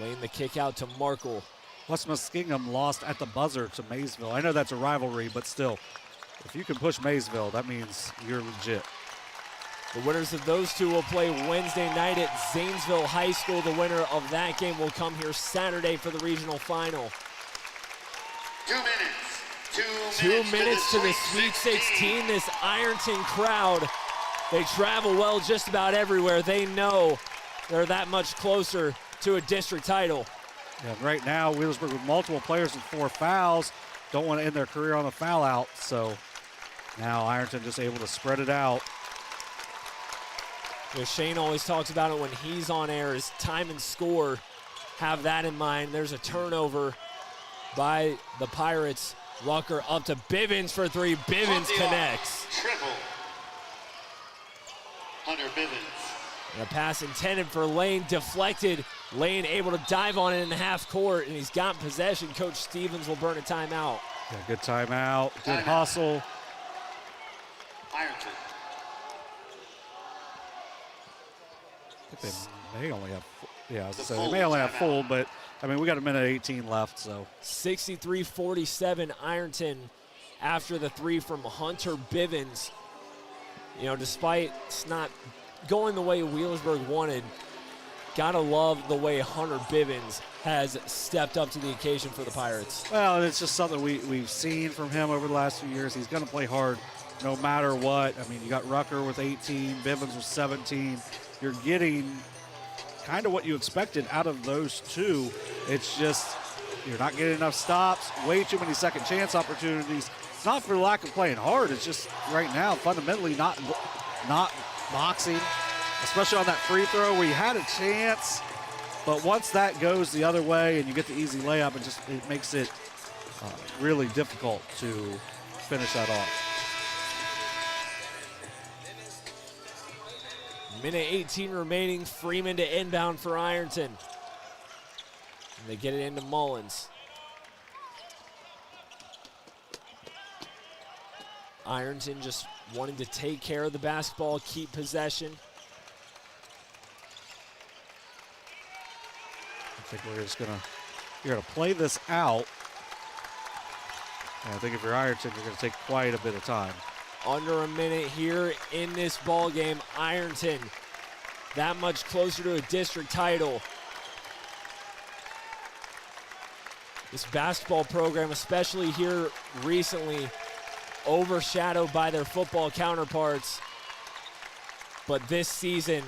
Lane the kick out to Markle. West Muskingum lost at the buzzer to Maysville. I know that's a rivalry, but still, if you can push Maysville, that means you're legit. The winners of those two will play Wednesday night at Zanesville High School. The winner of that game will come here Saturday for the regional final. 2 minutes. 2 minutes to the Sweet 16. This Ironton crowd, they travel well just about everywhere. They know they're that much closer to a district title. And right now, Wheelersburg with multiple players and 4 fouls don't want to end their career on a foul out. So now Ironton just able to spread it out. You know, Shane always talks about it when he's on air, is time and score. Have that in mind. There's a turnover by the Pirates. Rucker up to Bivens for 3. Bivens connects. Triple. Hunter Bivens. And a pass intended for Lane, deflected. Lane able to dive on it in the half court, and he's got possession. Coach Stevens will burn a timeout. Yeah, good timeout, good hustle. Ironton. I think they may only have, they may only have full, but I mean, we got 1:18 left, so. 63-47 Ironton after the 3 from Hunter Bivens. You know, despite it's not going the way Wheelersburg wanted, gotta love the way Hunter Bivens has stepped up to the occasion for the Pirates. Well, it's just something we've seen from him over the last few years. He's gonna play hard no matter what. I mean, you got Rucker with 18, Bivens with 17. You're getting kind of what you expected out of those two. It's just you're not getting enough stops, way too many second chance opportunities. It's not for lack of playing hard. It's just right now fundamentally not boxing, especially on that free throw where you had a chance, but once that goes the other way and you get the easy layup, it makes it really difficult to finish that off. Minute 18 remaining. Freeman to inbound for Ironton. And they get it into Mullins. Ironton just wanting to take care of the basketball, keep possession. I think you're gonna play this out. And I think if you're Ironton, you're gonna take quite a bit of time. Under a minute here in this ball game. Ironton that much closer to a district title. This basketball program, especially here recently, overshadowed by their football counterparts. But this season,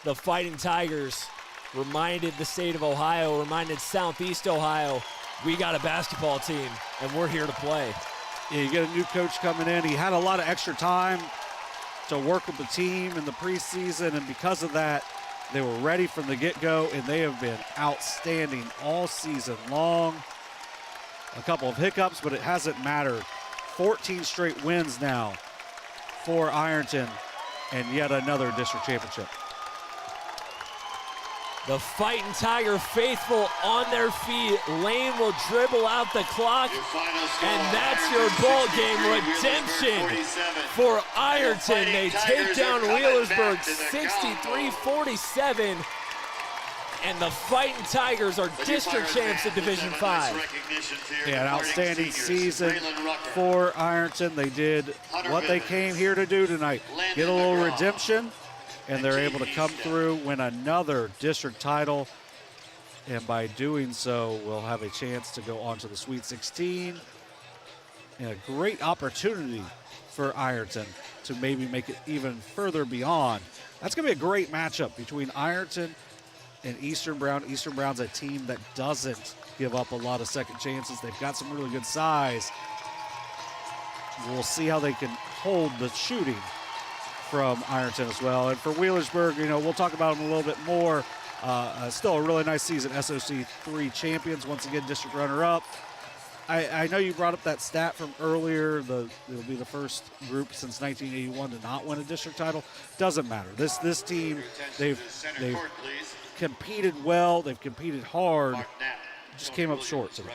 the Fighting Tigers reminded the state of Ohio, reminded Southeast Ohio, we got a basketball team and we're here to play. Yeah, you get a new coach coming in. He had a lot of extra time to work with the team in the preseason, and because of that, they were ready from the get-go, and they have been outstanding all season long. A couple of hiccups, but it hasn't mattered. 14 straight wins now for Ironton, and yet another district championship. The Fighting Tiger faithful on their feet. Lane will dribble out the clock, and that's your ball game redemption for Ironton. They take down Wheelersburg 63-47, and the Fighting Tigers are district champs in Division 5. Yeah, an outstanding season for Ironton. They did what they came here to do tonight, get a little redemption, and they're able to come through, win another district title, and by doing so, we'll have a chance to go on to the Sweet 16, and a great opportunity for Ironton to maybe make it even further beyond. That's going to be a great matchup between Ironton and Eastern Brown. Eastern Brown's a team that doesn't give up a lot of second chances. They've got some really good size. We'll see how they can hold the shooting from Ironton as well. And for Wheelersburg, you know, we'll talk about them a little bit more. Still a really nice season. SOC 3 champions, once again district runner-up. I know you brought up that stat from earlier. It'll be the first group since 1981 to not win a district title. Doesn't matter. This team, they've competed well. They've competed hard. Just came up short today.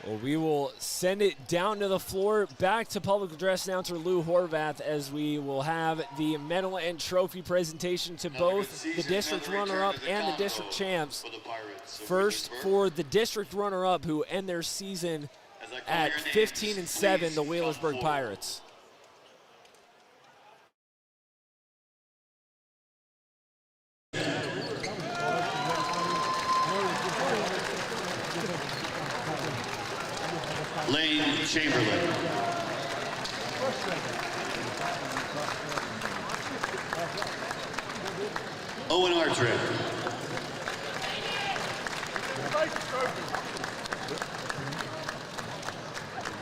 Well, we will send it down to the floor, back to public address announcer Lou Horvath, as we will have the medal and trophy presentation to both the district runner-up and the district champs. First, for the district runner-up, who end their season at 15-7, the Wheelersburg Pirates. Lane Chamberlain. Owen Artrip.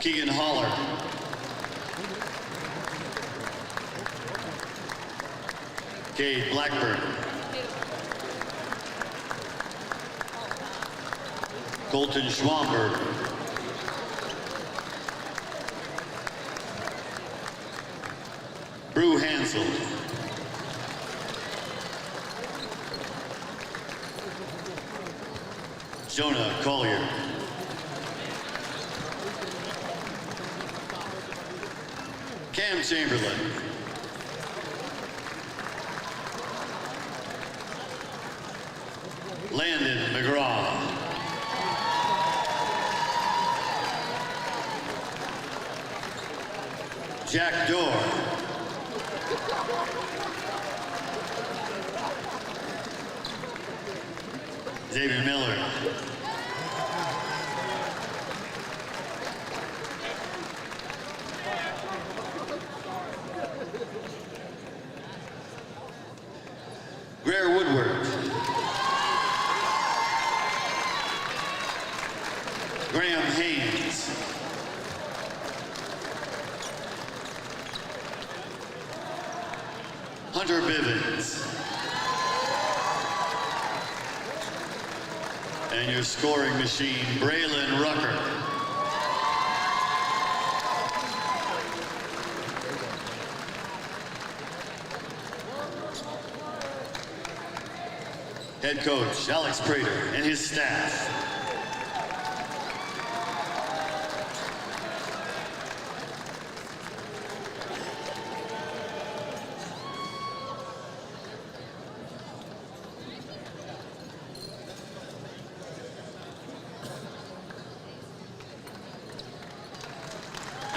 Keegan Holler. Cade Blackburn. Colton Schwamberg. Brew Hansel. Jonah Collier. Cam Chamberlain. Landon McGraw. Jack Dorr. Xavier Miller. Greer Woodward. Graham Haynes. Hunter Bivens. And your scoring machine, Braylon Rucker. Head coach, Alex Prater, and his staff.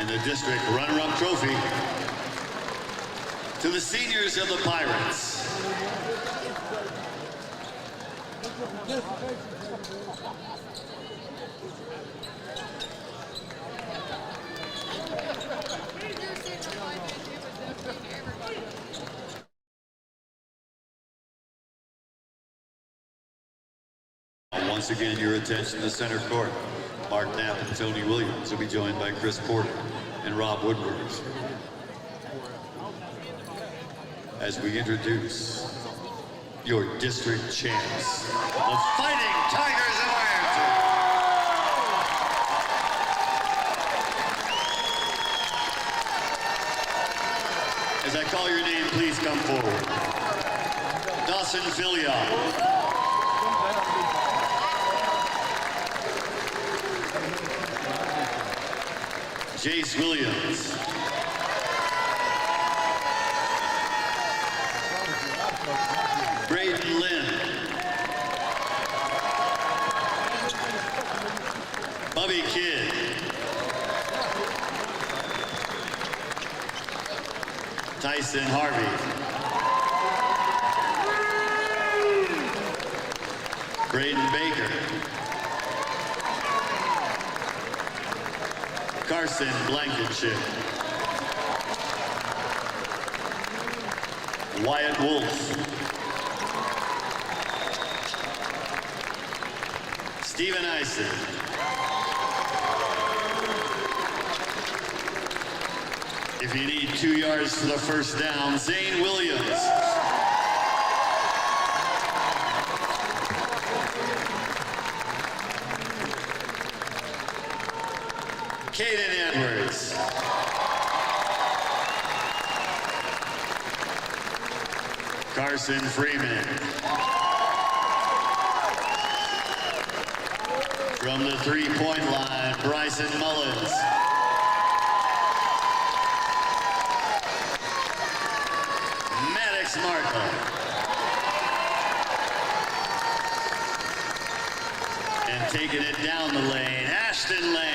And the district runner-up trophy to the seniors of the Pirates. Once again, your attention to center court. Mark Knapp and Tony Williams will be joined by Chris Porter and Rob Woodward as we introduce your district champs, the Fighting Tigers of Ironton. As I call your name, please come forward. Dawson Fillion. Jace Williams. Braden Lynn. Bubby Kidd. Tyson Harvey. Braden Baker. Carson Blankenship. Wyatt Wolf. Stephen Ison. If you need 2 yards for the first down, Zane Williams. Caden Edwards. Carson Freeman. From the three-point line, Bryson Mullins. Maddox Markle. And taking it down the lane, Ashton Lane.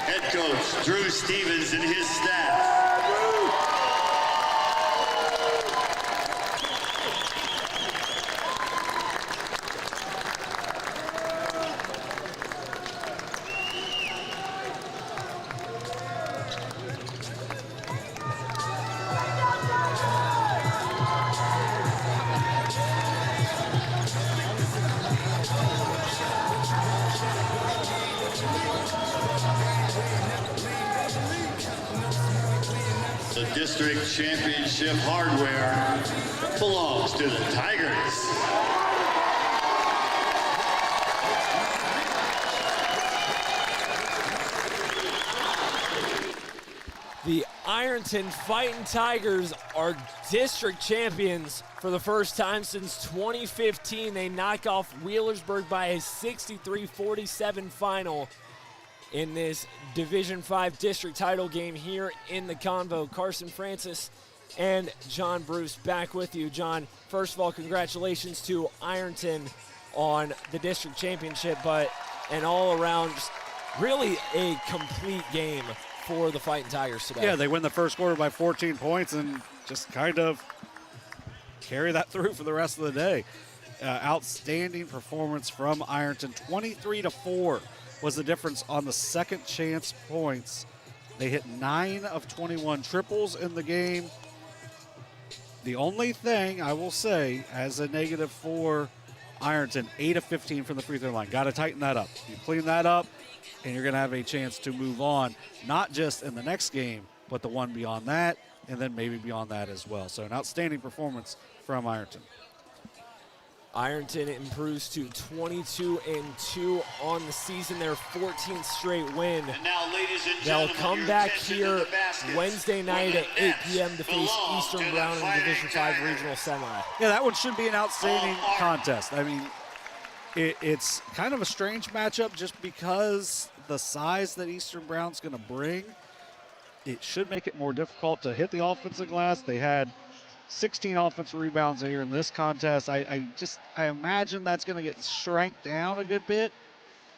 Head coach Drew Stevens and his staff. The district championship hardware belongs to the Tigers. The Ironton Fighting Tigers are district champions for the first time since 2015. They knock off Wheelersburg by a 63-47 final in this Division 5 district title game here in the Convo. Carson Francis and John Bruce back with you. John, first of all, congratulations to Ironton on the district championship, but an all-around, just really a complete game for the Fighting Tigers today. Yeah, they win the first quarter by 14 points and just kind of carry that through for the rest of the day. Outstanding performance from Ironton. 23-4 was the difference on the second chance points. They hit 9 of 21 triples in the game. The only thing I will say as a negative for Ironton, 8 of 15 from the free throw line. Got to tighten that up. You clean that up, and you're going to have a chance to move on, not just in the next game, but the one beyond that, and then maybe beyond that as well. So an outstanding performance from Ironton. Ironton improves to 22-2 on the season, their 14th straight win. And now, ladies and They'll gentlemen, come your back attention here to the baskets, Wednesday night where at the 8 nets p.m. to face belong Eastern to the Brown in the Fighting Division 5 Tigers. regional semi. Yeah, that one should be an outstanding contest. I mean, it's kind of a strange matchup just because the size that Eastern Brown's going to bring. It should make it more difficult to hit the offensive glass. They had 16 offensive rebounds here in this contest. I imagine that's going to get shrank down a good bit.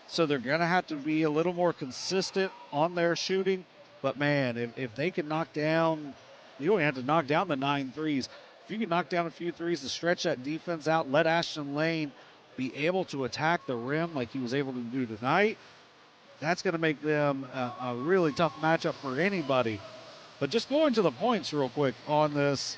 So they're going to have to be a little more consistent on their shooting. But, man, if they can knock down, you don't have to knock down the 9 threes. If you can knock down a few threes to stretch that defense out, let Ashton Lane be able to attack the rim like he was able to do tonight, that's going to make them a really tough matchup for anybody. But just going to the points real quick on this,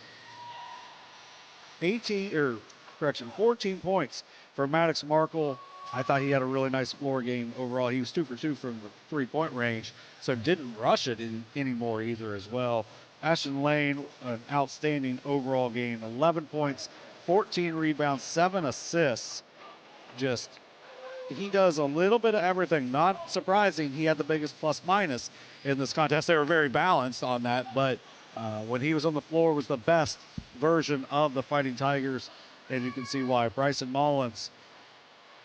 14 points for Maddox Markle. I thought he had a really nice floor game overall. He was 2 for 2 from the three-point range, so didn't rush it anymore either as well. Ashton Lane, an outstanding overall game, 11 points, 14 rebounds, 7 assists. He does a little bit of everything. Not surprising, he had the biggest plus-minus in this contest. They were very balanced on that, but when he was on the floor was the best version of the Fighting Tigers, and you can see why. Bryson Mullins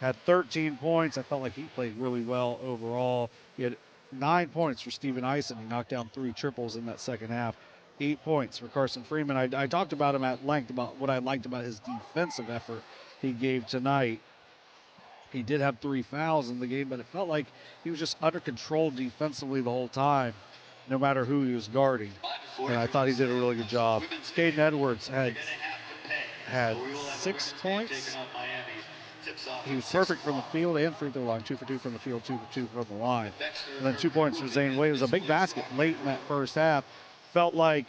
had 13 points. I felt like he played really well overall. He had 9 points for Steven Eisen. He knocked down 3 triples in that second half. 8 points for Carson Freeman. I talked about him at length about what I liked about his defensive effort he gave tonight. He did have 3 fouls in the game, but it felt like he was just under control defensively the whole time, no matter who he was guarding. And I thought he did a really good job. Caden Edwards had 6 points. He was perfect from the field and free throw line. 2 for 2 from the field, 2 for 2 from the line. And then 2 points for Zane Williams. A big basket late in that first half. Felt like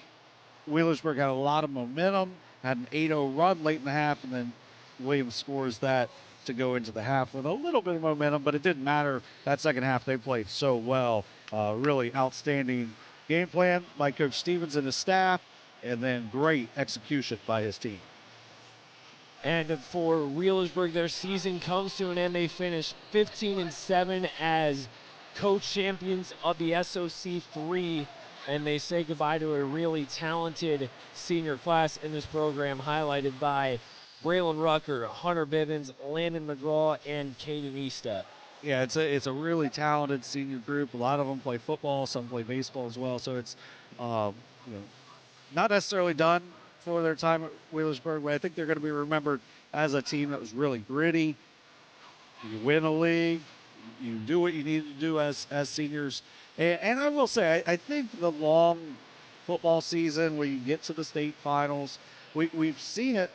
Wheelersburg had a lot of momentum, had an 8-0 run late in the half, and then Williams scores that to go into the half with a little bit of momentum, but it didn't matter. That second half, they played so well. Really outstanding game plan by Coach Stevens and his staff, and then great execution by his team. And for Wheelersburg, their season comes to an end. They finish 15-7 as co-champions of the SOC 3, and they say goodbye to a really talented senior class in this program, highlighted by Braylon Rucker, Hunter Bivens, Landon McGraw, and Caden Easta. Yeah, it's a really talented senior group. A lot of them play football, some play baseball as well. So it's not necessarily done for their time at Wheelersburg, but I think they're going to be remembered as a team that was really gritty. You win a league, you do what you need to do as seniors. And I will say, I think the long football season where you get to the state finals, we've seen it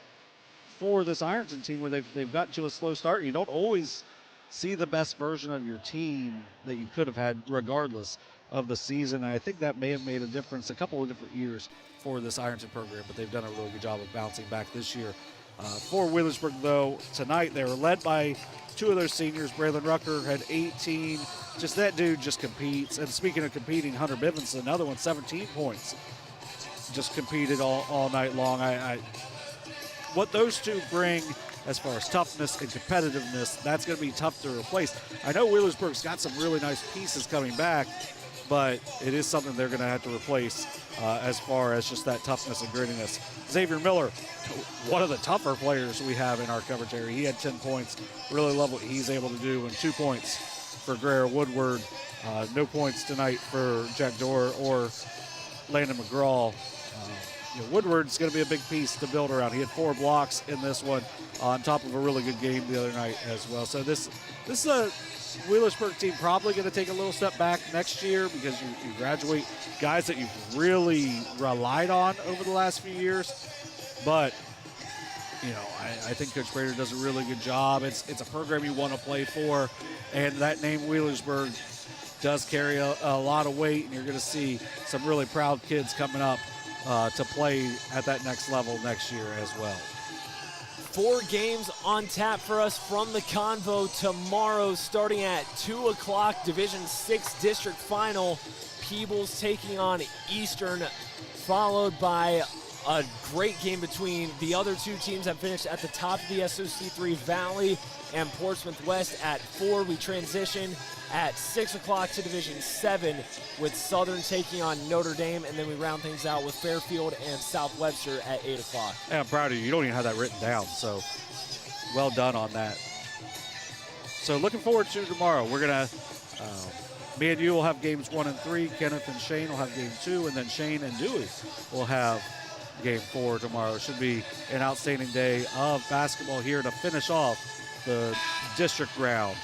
for this Ironton team where they've gotten to a slow start. You don't always see the best version of your team that you could have had regardless of the season. And I think that may have made a difference a couple of different years for this Ironton program, but they've done a really good job of bouncing back this year. For Wheelersburg, though, tonight they were led by 2 of their seniors. Braylon Rucker had 18. Just that dude just competes. And speaking of competing, Hunter Bivens, another one, 17 points. Just competed all night long. What those 2 bring as far as toughness and competitiveness, that's going to be tough to replace. I know Wheelersburg's got some really nice pieces coming back, but it is something they're going to have to replace as far as just that toughness and grittiness. Xavier Miller, one of the tougher players we have in our coverage area. He had 10 points. Really love what he's able to do, and 2 points for Greer Woodward. No points tonight for Jack Dorr or Landon McGraw. Woodward's going to be a big piece to build around. He had 4 blocks in this one on top of a really good game the other night as well. So this is a Wheelersburg team probably going to take a little step back next year because you graduate guys that you've really relied on over the last few years. But, I think Coach Brader does a really good job. It's a program you want to play for, and that name Wheelersburg does carry a lot of weight, and you're going to see some really proud kids coming up to play at that next level next year as well. 4 games on tap for us from the Convo tomorrow, starting at 2 o'clock, Division 6 District Final. Peebles taking on Eastern, followed by a great game between the other 2 teams that finished at the top of the SOC3, Valley and Portsmouth West at 4. We transition at 6 o'clock to Division 7 with Southern taking on Notre Dame, and then we round things out with Fairfield and South Webster at 8 o'clock. Hey, I'm proud of you. You don't even have that written down, so well done on that. So looking forward to tomorrow. We're going to, me and you will have games 1 and 3. Kenneth and Shane will have game 2, and then Shane and Dewey will have Game 4 tomorrow. It should be an outstanding day of basketball here to finish off the district round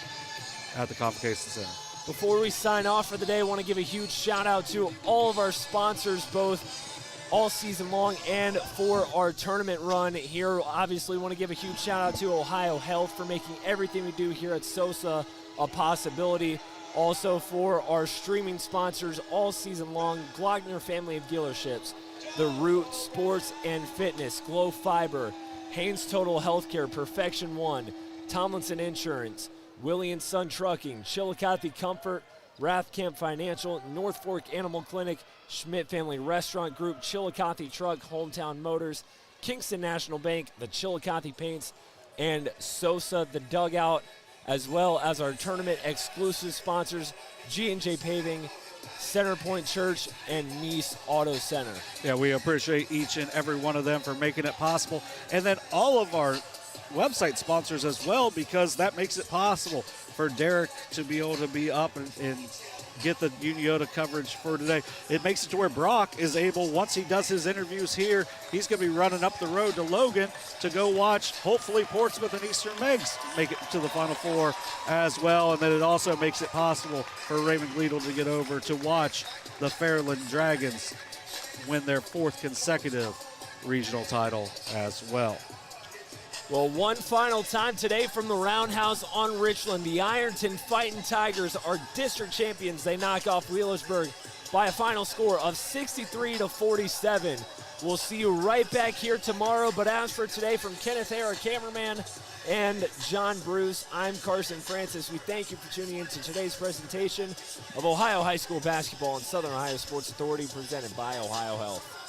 at the Convocation Center. Before we sign off for the day, I want to give a huge shout out to all of our sponsors, both all season long and for our tournament run here. Obviously, want to give a huge shout out to Ohio Health for making everything we do here at SOSA a possibility. Also for our streaming sponsors all season long, Glockner family of dealerships, The Root Sports and Fitness, Glow Fiber, Haynes Total Healthcare, Perfection One, Tomlinson Insurance, Willie and Son Trucking, Chillicothe Comfort, Rathkamp Financial, North Fork Animal Clinic, Schmidt Family Restaurant Group, Chillicothe Truck, Hometown Motors, Kingston National Bank, the Chillicothe Paints, and SOSA The Dugout, as well as our tournament exclusive sponsors, G&J Paving, Centerpoint Church, and Nice Auto Center. Yeah, we appreciate each and every one of them for making it possible. And then all of our website sponsors as well, because that makes it possible for Derek to be able to be up and get the Uniota coverage for today. It makes it to where Brock is able, once he does his interviews here, he's going to be running up the road to Logan to go watch, hopefully, Portsmouth and Eastern Megs make it to the Final Four as well. And then it also makes it possible for Raymond Gleadle to get over to watch the Fairland Dragons win their 4th consecutive regional title as well. Well, one final time today from the Roundhouse on Richland. The Ironton Fighting Tigers are district champions. They knock off Wheelersburg by a final score of 63-47. We'll see you right back here tomorrow. But as for today, from Kenneth Hare, our cameraman, and John Bruce, I'm Carson Francis. We thank you for tuning in to today's presentation of Ohio High School Basketball and Southern Ohio Sports Authority, presented by Ohio Health.